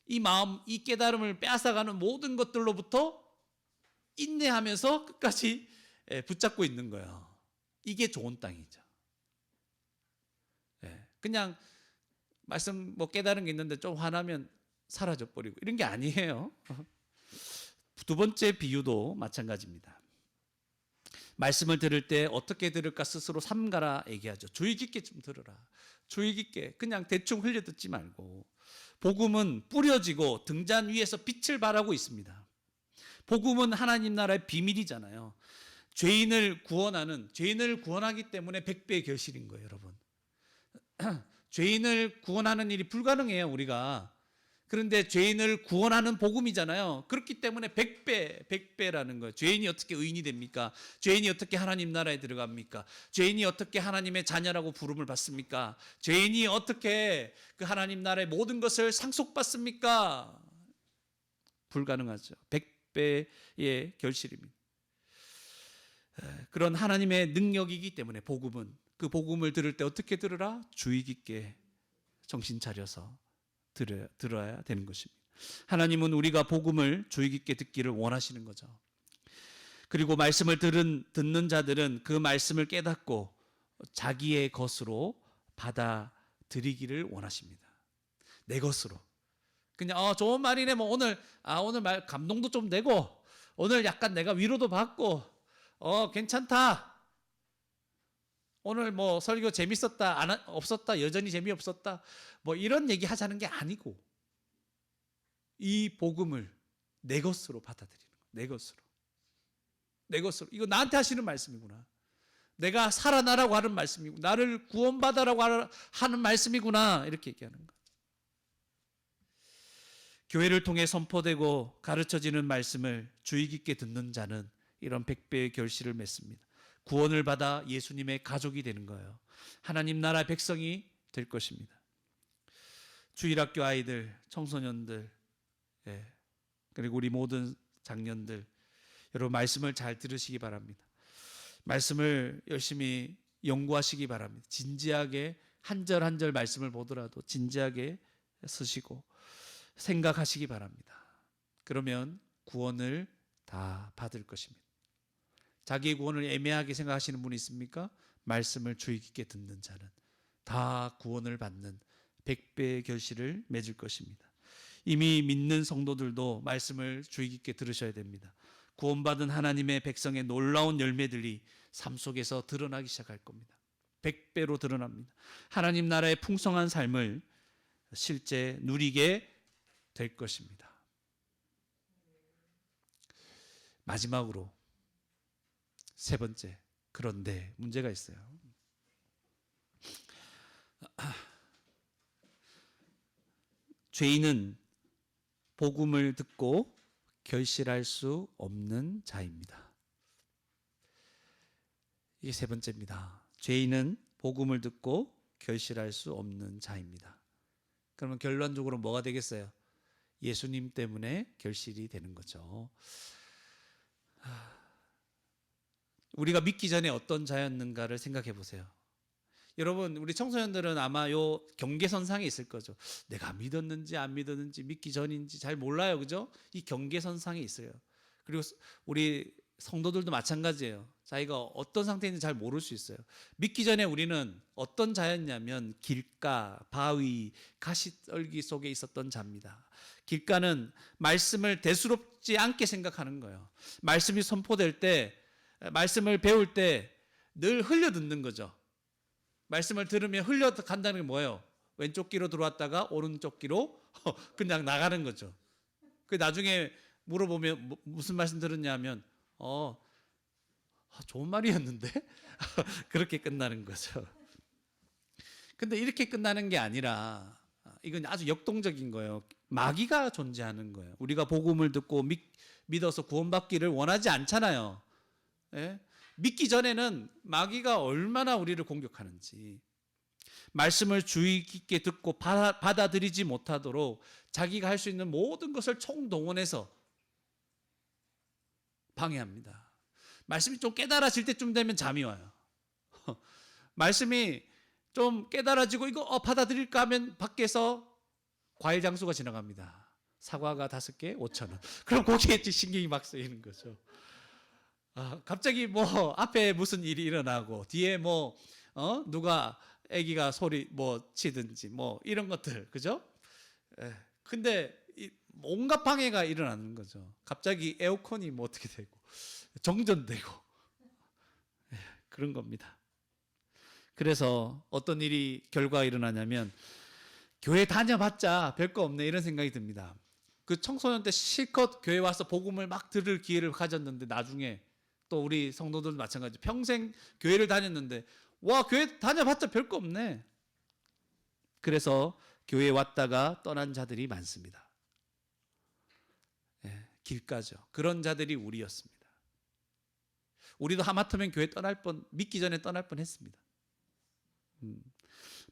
이 마음, 이 깨달음을 빼앗아가는 모든 것들로부터 인내하면서 끝까지 붙잡고 있는 거예요. 이게 좋은 땅이죠. 그냥 말씀 깨달은 게 있는데 좀 화나면 사라져 버리고 이런 게 아니에요. 두 번째 비유도 마찬가지입니다. 말씀을 들을 때 어떻게 들을까 스스로 삼가라 얘기하죠. 주의 깊게 좀 들으라. 주의 깊게, 그냥 대충 흘려 듣지 말고. 복음은 뿌려지고 등잔 위에서 빛을 발하고 있습니다. 복음은 하나님 나라의 비밀이잖아요. 죄인을 구원하기 때문에 100배의 결실인 거예요, 여러분. 죄인을 구원하는 일이 불가능해요, 우리가. 그런데 죄인을 구원하는 복음이잖아요. 그렇기 때문에 100배라는 거예요. 죄인이 어떻게 의인이 됩니까? 죄인이 어떻게 하나님 나라에 들어갑니까? 죄인이 어떻게 하나님의 자녀라고 부름을 받습니까? 죄인이 어떻게 그 하나님 나라의 모든 것을 상속받습니까? 불가능하죠. 100배의 결실입니다. 그런 하나님의 능력이기 때문에 복음은, 그 복음을 들을 때 어떻게 들으라? 주의 깊게 정신 차려서 들어야 되는 것입니다. 하나님은 우리가 복음을 주의 깊게 듣기를 원하시는 거죠. 그리고 말씀을 듣는 자들은 그 말씀을 깨닫고 자기의 것으로 받아들이기를 원하십니다. 내 것으로. 그냥 좋은 말이네. 뭐 오늘 말 감동도 좀 되고, 오늘 약간 내가 위로도 받고, 괜찮다. 오늘 뭐 설교 재밌었다, 없었다, 여전히 재미없었다, 뭐 이런 얘기 하자는 게 아니고, 이 복음을 내 것으로 받아들이는 거예요. 내 것으로. 이거 나한테 하시는 말씀이구나. 내가 살아나라고 하는 말씀이고, 나를 구원받아라고 하는 말씀이구나. 이렇게 얘기하는 거예요. 교회를 통해 선포되고 가르쳐지는 말씀을 주의 깊게 듣는 자는 이런 100배의 결실을 맺습니다. 구원을 받아 예수님의 가족이 되는 거예요. 하나님 나라 백성이 될 것입니다. 주일학교 아이들, 청소년들, 그리고 우리 모든 장년들, 여러분 말씀을 잘 들으시기 바랍니다. 말씀을 열심히 연구하시기 바랍니다. 진지하게 한 절 한 절 말씀을 보더라도 진지하게 쓰시고 생각하시기 바랍니다. 그러면 구원을 다 받을 것입니다. 자기의 구원을 애매하게 생각하시는 분이 있습니까? 말씀을 주의 깊게 듣는 자는 다 구원을 받는 100배의 결실을 맺을 것입니다. 이미 믿는 성도들도 말씀을 주의 깊게 들으셔야 됩니다. 구원받은 하나님의 백성의 놀라운 열매들이 삶 속에서 드러나기 시작할 겁니다. 100배로 드러납니다. 하나님 나라의 풍성한 삶을 실제 누리게 될 것입니다. 마지막으로 세 번째, 그런데 문제가 있어요. 죄인은 복음을 듣고 결실할 수 없는 자입니다. 이게 세 번째입니다. 죄인은 복음을 듣고 결실할 수 없는 자입니다. 그러면 결론적으로 뭐가 되겠어요? 예수님 때문에 결실이 되는 거죠. 우리가 믿기 전에 어떤 자였는가를 생각해 보세요. 여러분, 우리 청소년들은 아마 요 경계선상에 있을 거죠. 내가 믿었는지 안 믿었는지, 믿기 전인지 잘 몰라요. 그죠? 이 경계선상에 있어요. 그리고 우리 성도들도 마찬가지예요. 자기가 어떤 상태인지 잘 모를 수 있어요. 믿기 전에 우리는 어떤 자였냐면 길가, 바위, 가시떨기 속에 있었던 자입니다. 길가는 말씀을 대수롭지 않게 생각하는 거예요. 말씀이 선포될 때, 말씀을 배울 때 늘 흘려 듣는 거죠. 말씀을 들으면 흘려 간다는 게 뭐예요? 왼쪽 귀로 들어왔다가 오른쪽 귀로 그냥 나가는 거죠. 그 나중에 물어보면 무슨 말씀 들었냐면 좋은 말이었는데 그렇게 끝나는 거죠. 근데 이렇게 끝나는 게 아니라 이건 아주 역동적인 거예요. 마귀가 존재하는 거예요. 우리가 복음을 듣고 믿어서 구원받기를 원하지 않잖아요. 예? 믿기 전에는 마귀가 얼마나 우리를 공격하는지, 말씀을 주의 깊게 듣고 받아들이지 못하도록 자기가 할 수 있는 모든 것을 총동원해서 방해합니다. 말씀이 좀 깨달아질 때쯤 되면 잠이 와요. 말씀이 좀 깨달아지고 이거 받아들일까 하면 밖에서 과일 장수가 지나갑니다. 사과가 5개 5,000원. 그럼 거기에 신경이 막 쓰이는 거죠. 갑자기 뭐 앞에 무슨 일이 일어나고 뒤에 뭐 누가 아기가 소리 뭐 치든지 뭐 이런 것들, 그죠? 근데 온갖 방해가 일어나는 거죠. 갑자기 에어컨이 뭐 어떻게 되고 정전되고 그런 겁니다. 그래서 어떤 결과가 일어나냐면 교회 다녀봤자 별거 없네 이런 생각이 듭니다. 그 청소년 때 실컷 교회 와서 복음을 막 들을 기회를 가졌는데 나중에 또 우리 성도들도 마찬가지, 평생 교회를 다녔는데 와 교회 다녀봤자 별거 없네. 그래서 교회에 왔다가 떠난 자들이 많습니다. 예, 길가죠. 그런 자들이 우리였습니다. 우리도 하마터면 교회 떠날 뻔, 믿기 전에 떠날 뻔 했습니다.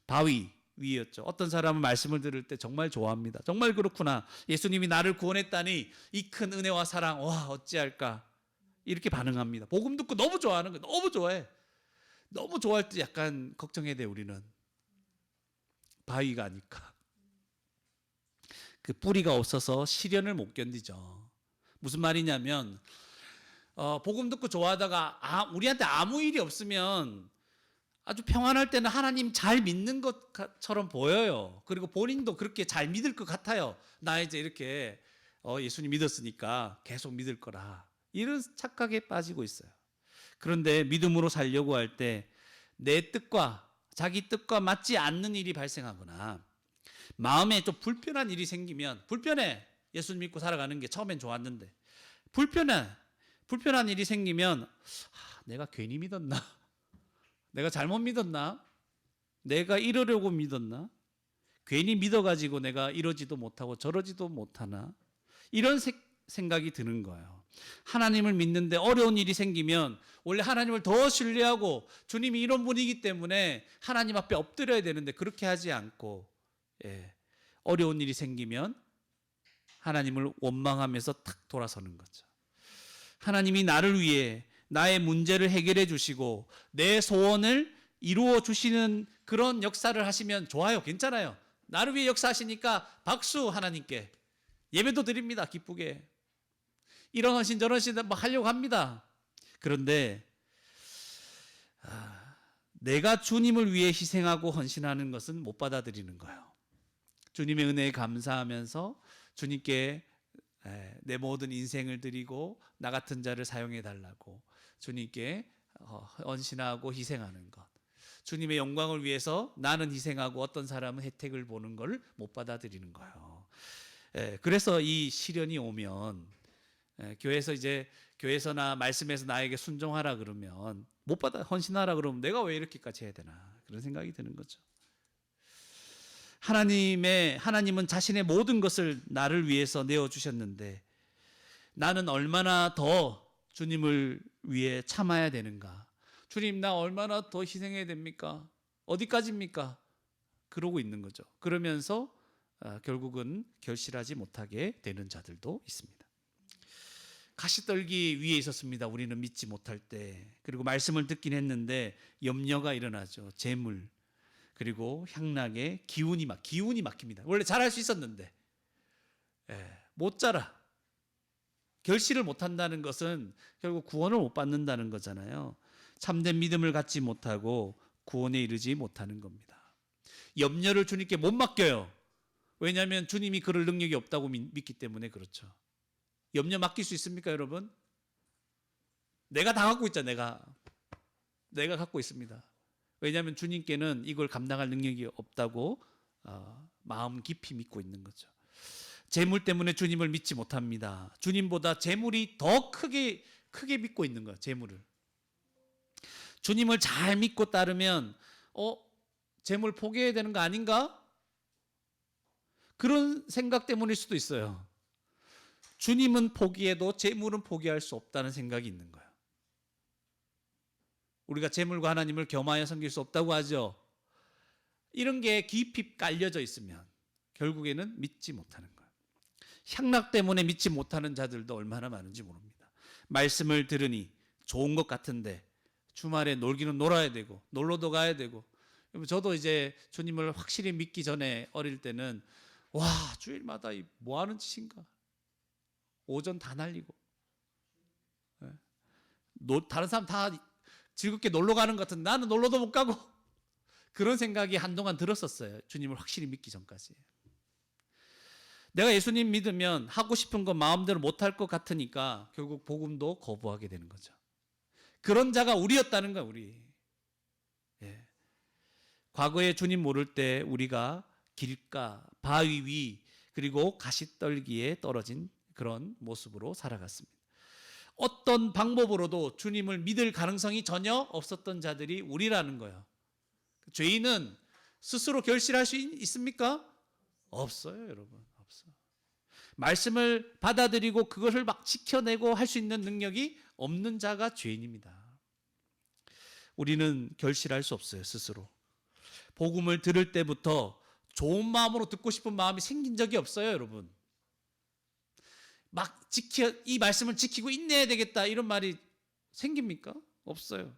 바위 위였죠. 어떤 사람은 말씀을 들을 때 정말 좋아합니다. 정말 그렇구나. 예수님이 나를 구원했다니 이 큰 은혜와 사랑, 와 어찌할까, 이렇게 반응합니다. 복음 듣고 너무 좋아하는 거예요. 너무 좋아해. 너무 좋아할 때 약간 걱정해야 돼. 우리는 바위가 아닐까. 그 뿌리가 없어서 시련을 못 견디죠. 무슨 말이냐면 복음 듣고 좋아하다가 우리한테 아무 일이 없으면 아주 평안할 때는 하나님 잘 믿는 것처럼 보여요. 그리고 본인도 그렇게 잘 믿을 것 같아요. 나 이제 이렇게 예수님 믿었으니까 계속 믿을 거라, 이런 착각에 빠지고 있어요. 그런데 믿음으로 살려고 할 때 내 뜻과 자기 뜻과 맞지 않는 일이 발생하거나 마음에 좀 불편한 일이 생기면, 불편해. 예수님 믿고 살아가는 게 처음엔 좋았는데 불편한 일이 생기면 내가 괜히 믿었나? 내가 잘못 믿었나? 내가 이러려고 믿었나? 괜히 믿어가지고 내가 이러지도 못하고 저러지도 못하나? 이런 생각이 드는 거예요. 하나님을 믿는데 어려운 일이 생기면 원래 하나님을 더 신뢰하고 주님이 이런 분이기 때문에 하나님 앞에 엎드려야 되는데 그렇게 하지 않고, 어려운 일이 생기면 하나님을 원망하면서 탁 돌아서는 거죠. 하나님이 나를 위해 나의 문제를 해결해 주시고 내 소원을 이루어 주시는 그런 역사를 하시면 좋아요. 괜찮아요. 나를 위해 역사하시니까 박수 하나님께. 예배도 드립니다. 기쁘게. 이런 헌신 저런 헌신 하려고 합니다. 그런데 내가 주님을 위해 희생하고 헌신하는 것은 못 받아들이는 거예요. 주님의 은혜에 감사하면서 주님께 내 모든 인생을 드리고 나 같은 자를 사용해 달라고 주님께 헌신하고 희생하는 것, 주님의 영광을 위해서 나는 희생하고 어떤 사람은 혜택을 보는 걸 못 받아들이는 거예요. 그래서 이 시련이 오면 교회에서나 말씀에서 나에게 순종하라 그러면 못 받아, 헌신하라 그러면 내가 왜 이렇게까지 해야 되나, 그런 생각이 드는 거죠. 하나님은 자신의 모든 것을 나를 위해서 내어주셨는데 나는 얼마나 더 주님을 위해 참아야 되는가. 주님, 나 얼마나 더 희생해야 됩니까? 어디까지입니까? 그러고 있는 거죠. 그러면서 결국은 결실하지 못하게 되는 자들도 있습니다. 가시떨기 위에 있었습니다. 우리는 믿지 못할 때. 그리고 말씀을 듣긴 했는데 염려가 일어나죠. 재물, 그리고 향락에 기운이 막힙니다. 원래 잘할 수 있었는데 못 자라. 결실을 못한다는 것은 결국 구원을 못 받는다는 거잖아요. 참된 믿음을 갖지 못하고 구원에 이르지 못하는 겁니다. 염려를 주님께 못 맡겨요. 왜냐하면 주님이 그럴 능력이 없다고 믿기 때문에 그렇죠. 염려 맡길 수 있습니까, 여러분? 내가 다 갖고 있죠. 내가 갖고 있습니다. 왜냐하면 주님께는 이걸 감당할 능력이 없다고 마음 깊이 믿고 있는 거죠. 재물 때문에 주님을 믿지 못합니다. 주님보다 재물이 더 크게 믿고 있는 거예요. 재물을. 주님을 잘 믿고 따르면 재물 포기해야 되는 거 아닌가? 그런 생각 때문일 수도 있어요. 주님은 포기해도 재물은 포기할 수 없다는 생각이 있는 거예요. 우리가 재물과 하나님을 겸하여 섬길 수 없다고 하죠. 이런 게 깊이 깔려져 있으면 결국에는 믿지 못하는 거예요. 향락 때문에 믿지 못하는 자들도 얼마나 많은지 모릅니다. 말씀을 들으니 좋은 것 같은데 주말에 놀기는 놀아야 되고 놀러도 가야 되고. 저도 이제 주님을 확실히 믿기 전에 어릴 때는 와, 주일마다 뭐 하는 짓인가, 오전 다 날리고 다른 사람 다 즐겁게 놀러 가는 것 같은데 나는 놀러도 못 가고, 그런 생각이 한동안 들었었어요. 주님을 확실히 믿기 전까지. 내가 예수님 믿으면 하고 싶은 거 마음대로 못할 것 같으니까 결국 복음도 거부하게 되는 거죠. 그런 자가 우리였다는 거야, 우리. 과거에 주님 모를 때 우리가 길가, 바위 위, 그리고 가시떨기에 떨어진 그런 모습으로 살아갔습니다. 어떤 방법으로도 주님을 믿을 가능성이 전혀 없었던 자들이 우리라는 거예요. 죄인은 스스로 결실할 수 있습니까? 없어요, 여러분. 없어. 말씀을 받아들이고 그것을 막 지켜내고 할 수 있는 능력이 없는 자가 죄인입니다. 우리는 결실할 수 없어요, 스스로. 복음을 들을 때부터 좋은 마음으로 듣고 싶은 마음이 생긴 적이 없어요, 여러분. 막 이 말씀을 지키고 인내해야 되겠다 이런 말이 생깁니까? 없어요.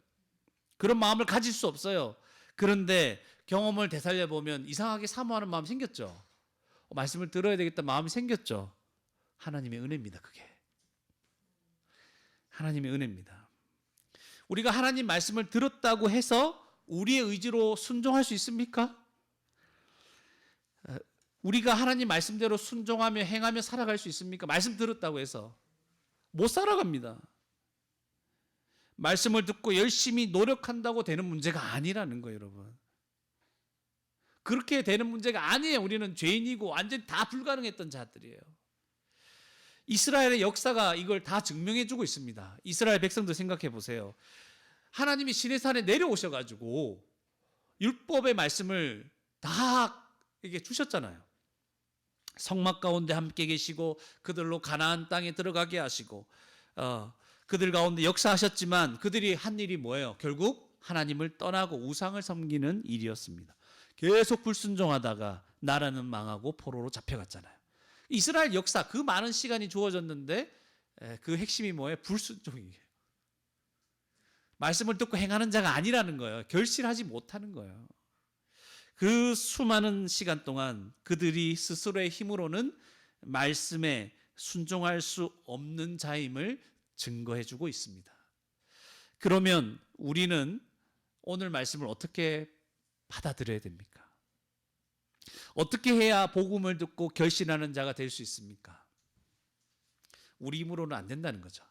그런 마음을 가질 수 없어요. 그런데 경험을 되살려 보면 이상하게 사모하는 마음 생겼죠. 말씀을 들어야 되겠다 마음이 생겼죠. 하나님의 은혜입니다, 그게. 하나님의 은혜입니다. 우리가 하나님 말씀을 들었다고 해서 우리의 의지로 순종할 수 있습니까? 우리가 하나님 말씀대로 순종하며 행하며 살아갈 수 있습니까? 말씀 들었다고 해서 못 살아갑니다. 말씀을 듣고 열심히 노력한다고 되는 문제가 아니라는 거예요, 여러분. 그렇게 되는 문제가 아니에요. 우리는 죄인이고 완전히 다 불가능했던 자들이에요. 이스라엘의 역사가 이걸 다 증명해 주고 있습니다. 이스라엘 백성들 생각해 보세요. 하나님이 시내산에 내려오셔가지고 율법의 말씀을 다 이게 주셨잖아요. 성막 가운데 함께 계시고 그들로 가나안 땅에 들어가게 하시고 그들 가운데 역사하셨지만 그들이 한 일이 뭐예요? 결국 하나님을 떠나고 우상을 섬기는 일이었습니다. 계속 불순종하다가 나라는 망하고 포로로 잡혀갔잖아요. 이스라엘 역사 그 많은 시간이 주어졌는데 그 핵심이 뭐예요? 불순종이에요. 말씀을 듣고 행하는 자가 아니라는 거예요. 결실하지 못하는 거예요. 그 수많은 시간 동안 그들이 스스로의 힘으로는 말씀에 순종할 수 없는 자임을 증거해 주고 있습니다. 그러면 우리는 오늘 말씀을 어떻게 받아들여야 됩니까? 어떻게 해야 복음을 듣고 결신하는 자가 될 수 있습니까? 우리 힘으로는 안 된다는 거죠.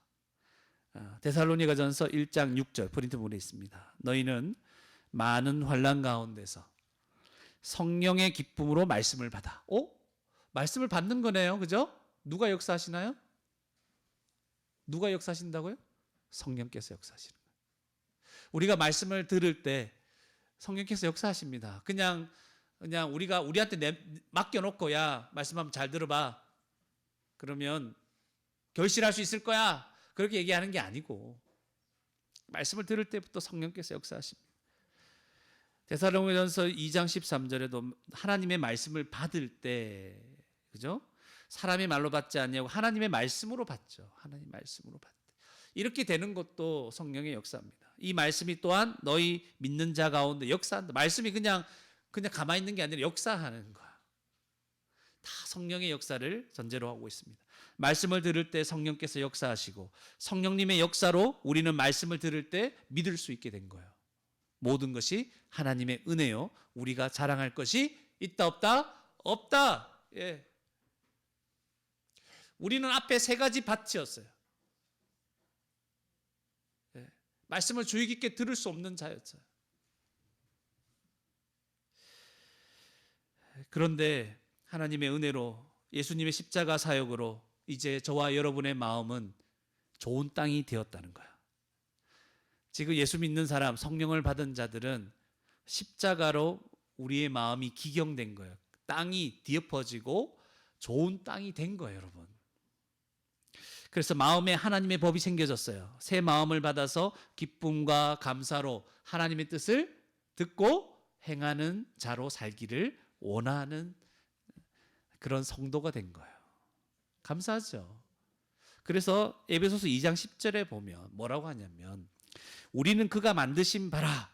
데살로니가전서 1장 6절 프린트본에 있습니다. 너희는 많은 환난 가운데서 성령의 기쁨으로 말씀을 받아. 말씀을 받는 거네요. 그죠? 누가 역사하시나요? 누가 역사하신다고요? 성령께서 역사하시는 거예요. 우리가 말씀을 들을 때 성령께서 역사하십니다. 그냥 우리가 우리한테 맡겨놓고 야 말씀 한번 잘 들어봐. 그러면 결실할 수 있을 거야. 그렇게 얘기하는 게 아니고 말씀을 들을 때부터 성령께서 역사하십니다. 데살로니가전서 2장 13절에도 하나님의 말씀을 받을 때 그죠? 사람의 말로 받지 않냐고 하나님의 말씀으로 받죠. 하나님 말씀으로 받. 이렇게 되는 것도 성령의 역사입니다. 이 말씀이 또한 너희 믿는 자 가운데 역사한다. 말씀이 그냥 가만히 있는 게 아니라 역사하는 거야. 다 성령의 역사를 전제로 하고 있습니다. 말씀을 들을 때 성령께서 역사하시고 성령님의 역사로 우리는 말씀을 들을 때 믿을 수 있게 된 거예요. 모든 것이 하나님의 은혜요. 우리가 자랑할 것이 있다 없다? 없다. 예. 우리는 앞에 세 가지 밭이었어요. 예. 말씀을 주의 깊게 들을 수 없는 자였어요. 그런데 하나님의 은혜로 예수님의 십자가 사역으로 이제 저와 여러분의 마음은 좋은 땅이 되었다는 거야. 지금 예수 믿는 사람, 성령을 받은 자들은 십자가로 우리의 마음이 기경된 거예요. 땅이 뒤엎어지고 좋은 땅이 된 거예요, 여러분. 그래서 마음에 하나님의 법이 생겨졌어요. 새 마음을 받아서 기쁨과 감사로 하나님의 뜻을 듣고 행하는 자로 살기를 원하는 그런 성도가 된 거예요. 감사하죠. 그래서 에베소서 2장 10절에 보면 뭐라고 하냐면 우리는 그가 만드신 바라.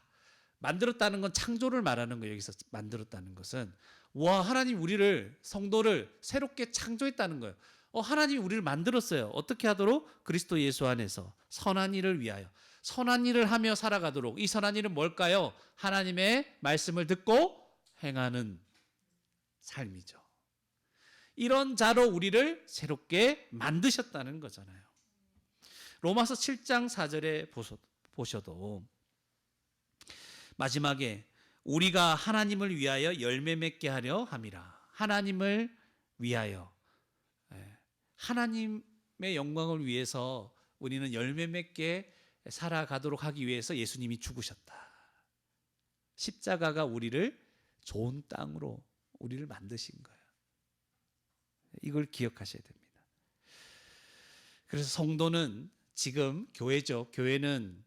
만들었다는 건 창조를 말하는 거예요. 여기서 만들었다는 것은 하나님 우리를 성도를 새롭게 창조했다는 거예요. 하나님이 우리를 만들었어요. 어떻게 하도록? 그리스도 예수 안에서 선한 일을 위하여 선한 일을 하며 살아가도록. 이 선한 일은 뭘까요? 하나님의 말씀을 듣고 행하는 삶이죠. 이런 자로 우리를 새롭게 만드셨다는 거잖아요. 로마서 7장 4절에 보셔도 마지막에 우리가 하나님을 위하여 열매 맺게 하려 함이라. 하나님을 위하여 하나님의 영광을 위해서 우리는 열매 맺게 살아가도록 하기 위해서 예수님이 죽으셨다. 십자가가 우리를 좋은 땅으로 우리를 만드신 거예요. 이걸 기억하셔야 됩니다. 그래서 성도는 지금 교회죠. 교회는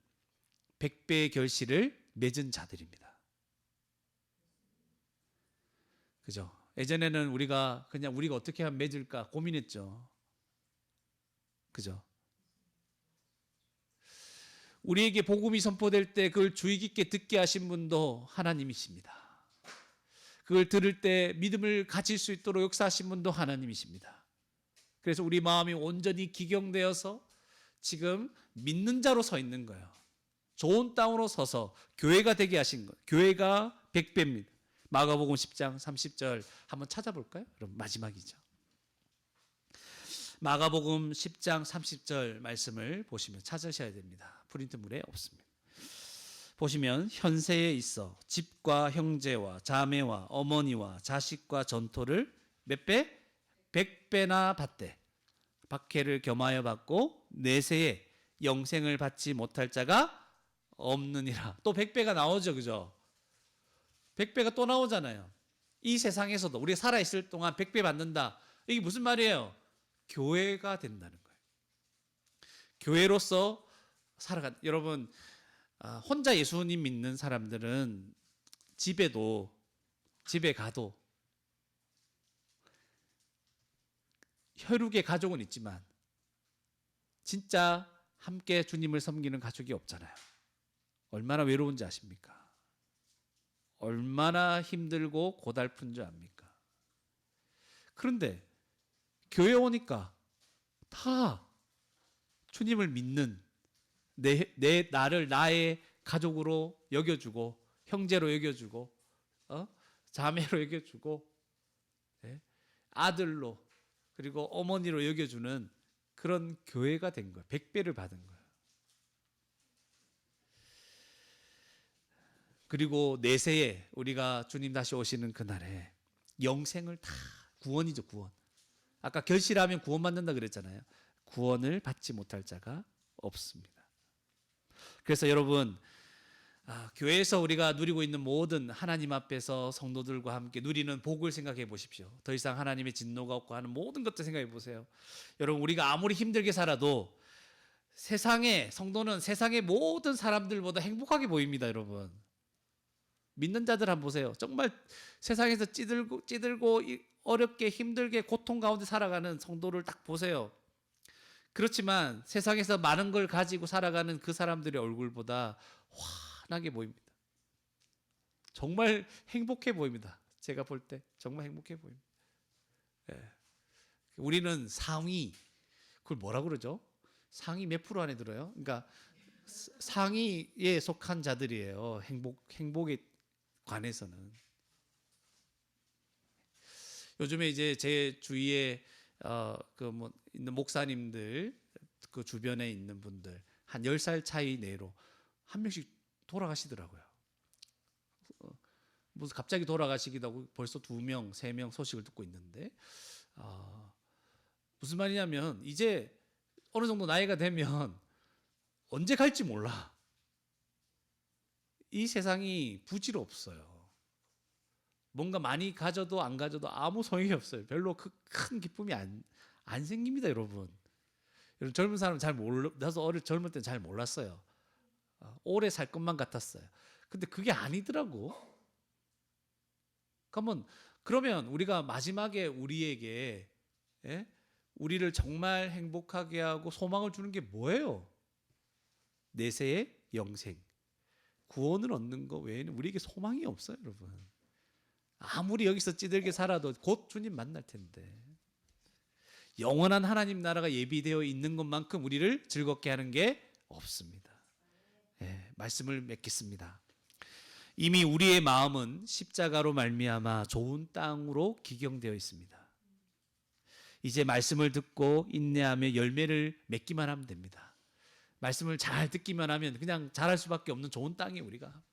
100배의 결실을 맺은 자들입니다. 그죠? 예전에는 우리가 어떻게 하면 맺을까 고민했죠. 그죠? 우리에게 복음이 선포될 때 그걸 주의 깊게 듣게 하신 분도 하나님이십니다. 그걸 들을 때 믿음을 가질 수 있도록 역사하신 분도 하나님이십니다. 그래서 우리 마음이 온전히 기경되어서 지금 믿는 자로 서 있는 거예요. 좋은 땅으로 서서 교회가 되게 하신 거예요. 교회가 100배입니다. 마가복음 10장 30절 한번 찾아볼까요? 그럼 마지막이죠. 마가복음 10장 30절 말씀을 보시면 찾으셔야 됩니다. 프린트물에 없습니다. 보시면 현세에 있어 집과 형제와 자매와 어머니와 자식과 전토를 몇 배? 100배나 받되 박해를 겸하여 받고 내세에 영생을 받지 못할 자가 없느니라. 또 100배가 나오죠. 그죠? 100배가 또 나오잖아요. 이 세상에서도 우리가 살아있을 동안 100배 받는다. 이게 무슨 말이에요? 교회가 된다는 거예요. 교회로서 살아간 여러분, 혼자 예수님 믿는 사람들은 집에 가도 혈육의 가족은 있지만 진짜 함께 주님을 섬기는 가족이 없잖아요. 얼마나 외로운지 아십니까? 얼마나 힘들고 고달픈 줄 압니까? 그런데 교회 오니까 다 주님을 믿는 나를 나의 가족으로 여겨주고 형제로 여겨주고 자매로 여겨주고 아들로 그리고 어머니로 여겨주는 그런 교회가 된 거예요. 100배를 받은 거예요. 그리고 내세에 우리가 주님 다시 오시는 그날에 영생을 다 구원이죠. 구원. 아까 결실하면 구원받는다 그랬잖아요. 구원을 받지 못할 자가 없습니다. 그래서 여러분, 교회에서 우리가 누리고 있는 모든 하나님 앞에서 성도들과 함께 누리는 복을 생각해 보십시오. 더 이상 하나님의 진노가 없고 하는 모든 것들 생각해 보세요. 여러분, 우리가 아무리 힘들게 살아도 성도는 세상의 모든 사람들보다 행복하게 보입니다. 여러분, 믿는 자들 한번 보세요. 정말 세상에서 찌들고 어렵게 힘들게 고통 가운데 살아가는 성도를 딱 보세요. 그렇지만 세상에서 많은 걸 가지고 살아가는 그 사람들의 얼굴보다 환하게 보입니다. 정말 행복해 보입니다. 제가 볼 때 정말 행복해 보입니다. 우리는 상위, 그걸 뭐라 그러죠? 상위 몇 프로 안에 들어요? 그러니까 상위에 속한 자들이에요. 행복에 관해서는. 요즘에 이제 제 주위에 있는 목사님들 그 주변에 있는 분들 한 10살 차이 내로 한 명씩 돌아가시더라고요. 무슨 갑자기 돌아가시기도 하고 벌써 2명, 3명 소식을 듣고 있는데 무슨 말이냐면 이제 어느 정도 나이가 되면 언제 갈지 몰라. 이 세상이 부질없어요. 뭔가 많이 가져도 안 가져도 아무 소용이 없어요. 별로 큰 기쁨이 안 생깁니다, 여러분. 여러분, 젊은 사람은 잘 몰라서 젊을 때는 잘 몰랐어요. 오래 살 것만 같았어요. 근데 그게 아니더라고. 그러면 우리가 마지막에 우리에게 우리를 정말 행복하게 하고 소망을 주는 게 뭐예요? 내세의 영생, 구원을 얻는 것 외에는 우리에게 소망이 없어요, 여러분. 아무리 여기서 찌들게 살아도 곧 주님 만날 텐데. 영원한 하나님 나라가 예비되어 있는 것만큼 우리를 즐겁게 하는 게 없습니다. 말씀을 맺겠습니다. 이미 우리의 마음은 십자가로 말미암아 좋은 땅으로 기경되어 있습니다. 이제 말씀을 듣고 인내하며 열매를 맺기만 하면 됩니다. 말씀을 잘 듣기만 하면 그냥 잘할 수밖에 없는 좋은 땅이에요, 우리가.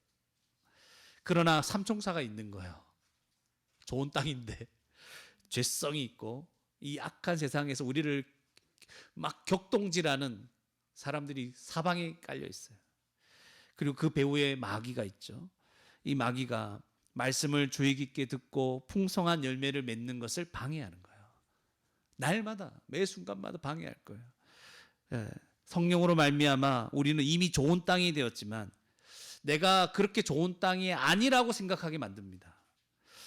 그러나 삼총사가 있는 거예요. 좋은 땅인데 죄성이 있고 이 악한 세상에서 우리를 막 격동질하는 사람들이 사방에 깔려 있어요. 그리고 그 배후에 마귀가 있죠. 이 마귀가 말씀을 주의 깊게 듣고 풍성한 열매를 맺는 것을 방해하는 거예요. 날마다 매 순간마다 방해할 거예요. 예, 성령으로 말미암아 우리는 이미 좋은 땅이 되었지만 내가 그렇게 좋은 땅이 아니라고 생각하게 만듭니다.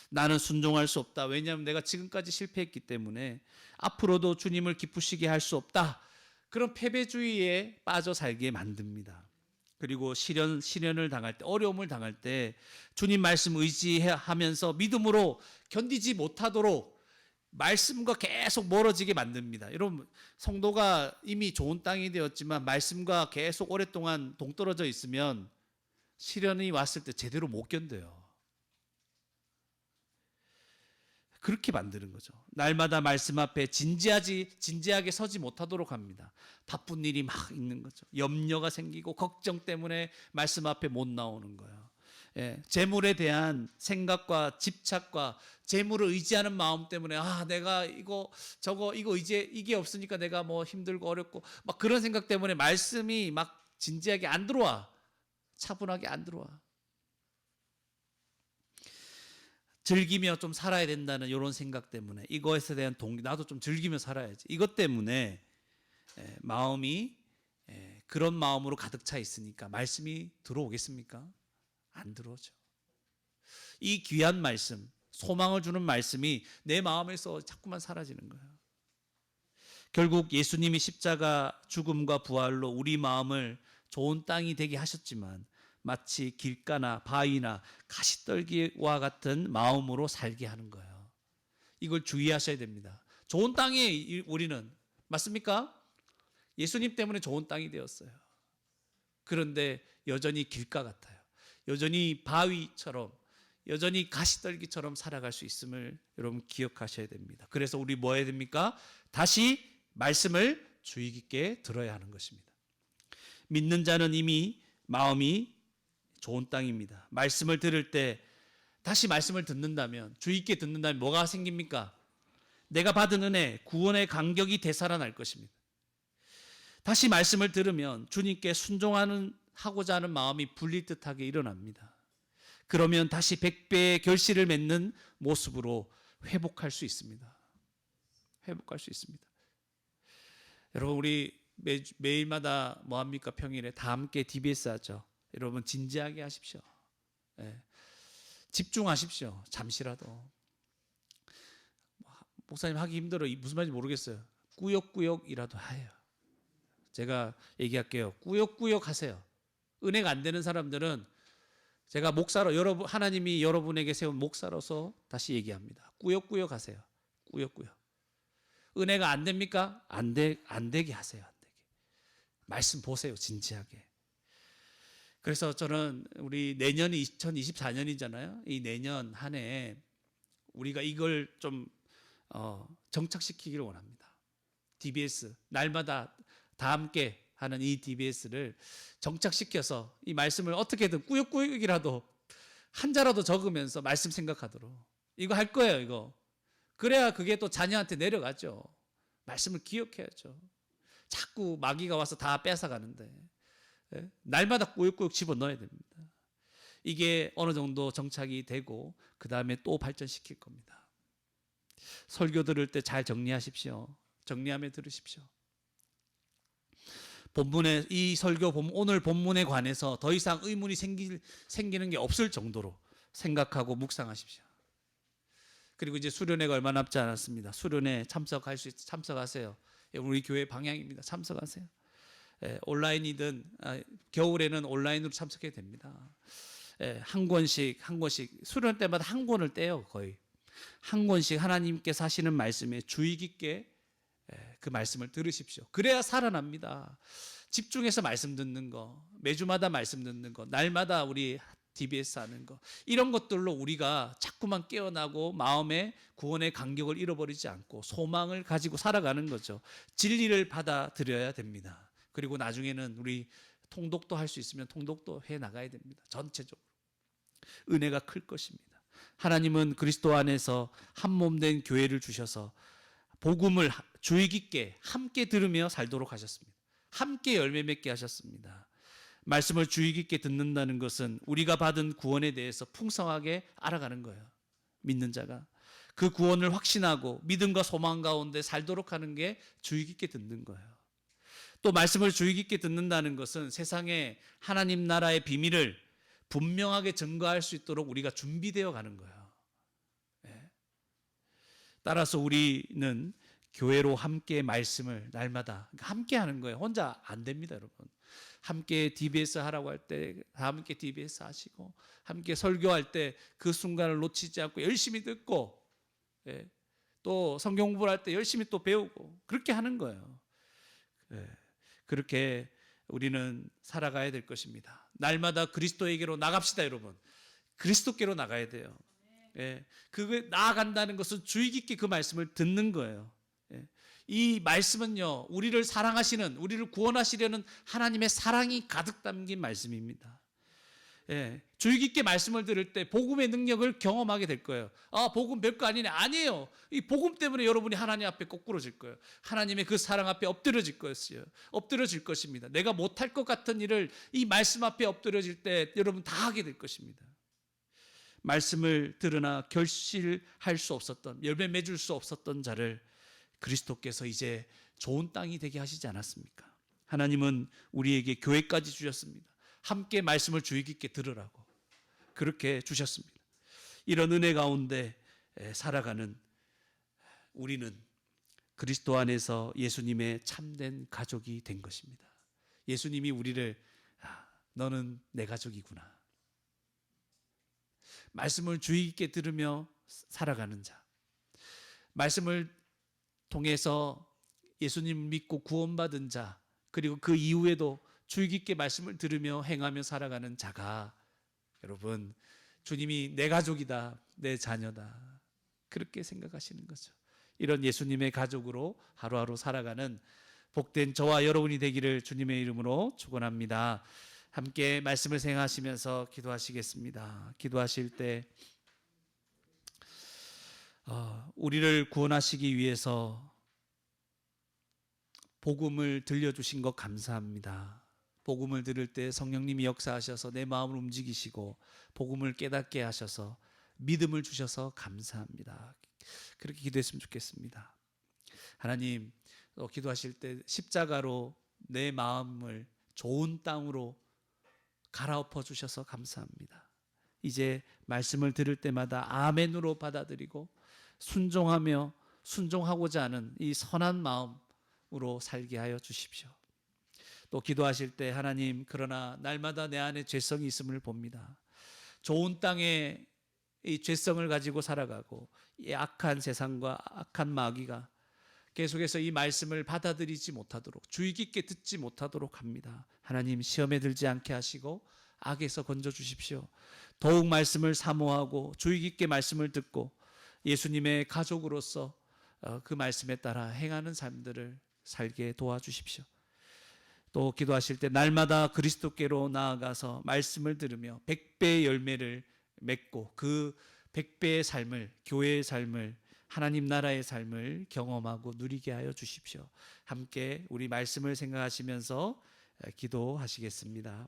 나는 순종할 수 없다. 왜냐하면 내가 지금까지 실패했기 때문에 앞으로도 주님을 기쁘시게 할 수 없다. 그런 패배주의에 빠져 살게 만듭니다. 그리고 시련을 당할 때, 어려움을 당할 때 주님 말씀 의지하면서 믿음으로 견디지 못하도록 말씀과 계속 멀어지게 만듭니다. 여러분, 성도가 이미 좋은 땅이 되었지만 말씀과 계속 오랫동안 동떨어져 있으면 시련이 왔을 때 제대로 못 견뎌요. 그렇게 만드는 거죠. 날마다 말씀 앞에 진지하게 서지 못하도록 합니다. 바쁜 일이 막 있는 거죠. 염려가 생기고 걱정 때문에 말씀 앞에 못 나오는 거예요. 예, 재물에 대한 생각과 집착과 재물을 의지하는 마음 때문에 내가 이거 이게 없으니까 내가 뭐 힘들고 어렵고 막 그런 생각 때문에 말씀이 막 진지하게 안 들어와. 차분하게 안 들어와. 즐기며 좀 살아야 된다는 이런 생각 때문에 이것에 대한 동기, 나도 좀 즐기며 살아야지. 이것 때문에 마음이 그런 마음으로 가득 차 있으니까 말씀이 들어오겠습니까? 안 들어오죠. 이 귀한 말씀, 소망을 주는 말씀이 내 마음에서 자꾸만 사라지는 거예요. 결국 예수님이 십자가 죽음과 부활로 우리 마음을 좋은 땅이 되게 하셨지만 마치 길가나 바위나 가시떨기와 같은 마음으로 살게 하는 거예요. 이걸 주의하셔야 됩니다. 좋은 땅에 우리는 맞습니까? 예수님 때문에 좋은 땅이 되었어요. 그런데 여전히 길가 같아요. 여전히 바위처럼, 여전히 가시떨기처럼 살아갈 수 있음을 여러분 기억하셔야 됩니다. 그래서 우리 뭐 해야 됩니까? 다시 말씀을 주의 깊게 들어야 하는 것입니다. 믿는 자는 이미 마음이 좋은 땅입니다. 말씀을 들을 때 다시 말씀을 듣는다면, 주의 깊게 듣는다면 뭐가 생깁니까? 내가 받은 은혜, 구원의 간격이 되살아날 것입니다. 다시 말씀을 들으면 주님께 순종하고자 하는 마음이 불릴 듯하게 일어납니다. 그러면 다시 100배의 결실을 맺는 모습으로 회복할 수 있습니다. 회복할 수 있습니다. 여러분, 우리 매일마다 뭐합니까? 평일에 다 함께 DBS 하죠. 여러분 진지하게 하십시오. 집중하십시오. 잠시라도. 목사님 하기 힘들어. 무슨 말인지 모르겠어요. 꾸역꾸역이라도 해요. 제가 얘기할게요. 꾸역꾸역 하세요. 은혜가 안 되는 사람들은 제가 목사로 하나님이 여러분에게 세운 목사로서 다시 얘기합니다. 꾸역꾸역 하세요. 꾸역꾸역. 은혜가 안 됩니까? 안 되게 하세요. 안 되게. 말씀 보세요. 진지하게. 그래서 저는 우리 내년이 2024년이잖아요. 이 내년 한 해 우리가 이걸 좀 정착시키기를 원합니다. DBS 날마다 다 함께 하는 이 DBS를 정착시켜서 이 말씀을 어떻게든 꾸역꾸역이라도 한자라도 적으면서 말씀 생각하도록 이거 할 거예요. 이거 그래야 그게 또 자녀한테 내려가죠. 말씀을 기억해야죠. 자꾸 마귀가 와서 다 뺏어가는데 날마다 꾸역꾸역 집어넣어야 됩니다. 이게 어느 정도 정착이 되고 그 다음에 또 발전시킬 겁니다. 설교 들을 때 잘 정리하십시오. 정리하며 들으십시오. 본문에 이 설교 오늘 본문에 관해서 더 이상 의문이 생기는 게 없을 정도로 생각하고 묵상하십시오. 그리고 이제 수련회가 얼마 남지 않았습니다. 수련회 참석하세요. 우리 교회 방향입니다. 참석하세요. 온라인이든 겨울에는 온라인으로 참석해도 됩니다. 한 권씩 수련 때마다 한 권을 떼요. 거의 한 권씩 하나님께서 하시는 말씀에 주의 깊게 그 말씀을 들으십시오. 그래야 살아납니다. 집중해서 말씀 듣는 거, 매주마다 말씀 듣는 거, 날마다 우리 DBS 하는 거, 이런 것들로 우리가 자꾸만 깨어나고 마음의 구원의 간격을 잃어버리지 않고 소망을 가지고 살아가는 거죠. 진리를 받아들여야 됩니다. 그리고 나중에는 우리 통독도 할 수 있으면 통독도 해 나가야 됩니다. 전체적으로 은혜가 클 것입니다. 하나님은 그리스도 안에서 한 몸 된 교회를 주셔서 복음을 주의 깊게 함께 들으며 살도록 하셨습니다. 함께 열매 맺게 하셨습니다. 말씀을 주의 깊게 듣는다는 것은 우리가 받은 구원에 대해서 풍성하게 알아가는 거예요. 믿는 자가. 그 구원을 확신하고 믿음과 소망 가운데 살도록 하는 게 주의 깊게 듣는 거예요. 또 말씀을 주의 깊게 듣는다는 것은 세상에 하나님 나라의 비밀을 분명하게 증거할 수 있도록 우리가 준비되어 가는 거예요. 따라서 우리는 교회로 함께 말씀을 날마다 함께 하는 거예요. 혼자 안 됩니다, 여러분. 함께 DBS 하라고 할 때 함께 DBS 하시고, 함께 설교할 때 그 순간을 놓치지 않고 열심히 듣고, 또 성경 공부를 할 때 열심히 또 배우고, 그렇게 하는 거예요. 그렇게 우리는 살아가야 될 것입니다. 날마다 그리스도에게로 나갑시다, 여러분. 그리스도께로 나가야 돼요. 그게 나아간다는 것은 주의 깊게 그 말씀을 듣는 거예요. 이 말씀은요, 우리를 사랑하시는, 우리를 구원하시려는 하나님의 사랑이 가득 담긴 말씀입니다. 주의 깊게 말씀을 들을 때 복음의 능력을 경험하게 될 거예요. 아, 복음 별거 아니네. 아니에요. 이 복음 때문에 여러분이 하나님 앞에 거꾸로질 거예요. 하나님의 그 사랑 앞에 엎드려질 것이에요. 엎드려질 것입니다. 내가 못할 것 같은 일을 이 말씀 앞에 엎드려질 때 여러분 다 하게 될 것입니다. 말씀을 들으나 결실할 수 없었던, 열매 맺을 수 없었던 자를 그리스도께서 이제 좋은 땅이 되게 하시지 않았습니까? 하나님은 우리에게 교회까지 주셨습니다. 함께 말씀을 주의 깊게 들으라고 그렇게 주셨습니다. 이런 은혜 가운데 살아가는 우리는 그리스도 안에서 예수님의 참된 가족이 된 것입니다. 예수님이 우리를 너는 내 가족이구나. 말씀을 주의 깊게 들으며 살아가는 자, 말씀을 통해서 예수님 믿고 구원받은 자, 그리고 그 이후에도 주의 깊게 말씀을 들으며 행하며 살아가는 자가 여러분 주님이 내 가족이다, 내 자녀다 그렇게 생각하시는 거죠. 이런 예수님의 가족으로 하루하루 살아가는 복된 저와 여러분이 되기를 주님의 이름으로 축원합니다. 함께 말씀을 생각하시면서 기도하시겠습니다. 기도하실 때 우리를 구원하시기 위해서 복음을 들려주신 것 감사합니다. 복음을 들을 때 성령님이 역사하셔서 내 마음을 움직이시고 복음을 깨닫게 하셔서 믿음을 주셔서 감사합니다. 그렇게 기도했으면 좋겠습니다. 하나님, 기도하실 때 십자가로 내 마음을 좋은 땅으로 갈아엎어 주셔서 감사합니다. 이제 말씀을 들을 때마다 아멘으로 받아들이고 순종하고자 하는 이 선한 마음으로 살게 하여 주십시오. 또 기도하실 때 하나님, 그러나 날마다 내 안에 죄성이 있음을 봅니다. 좋은 땅에 이 죄성을 가지고 살아가고 이 악한 세상과 악한 마귀가 계속해서 이 말씀을 받아들이지 못하도록, 주의 깊게 듣지 못하도록 합니다. 하나님, 시험에 들지 않게 하시고 악에서 건져 주십시오. 더욱 말씀을 사모하고 주의 깊게 말씀을 듣고 예수님의 가족으로서 그 말씀에 따라 행하는 삶들을 살게 도와주십시오. 또 기도하실 때 날마다 그리스도께로 나아가서 말씀을 들으며 100배의 열매를 맺고 그 100배의 삶을, 교회의 삶을, 하나님 나라의 삶을 경험하고 누리게 하여 주십시오. 함께 우리 말씀을 생각하시면서 기도하시겠습니다.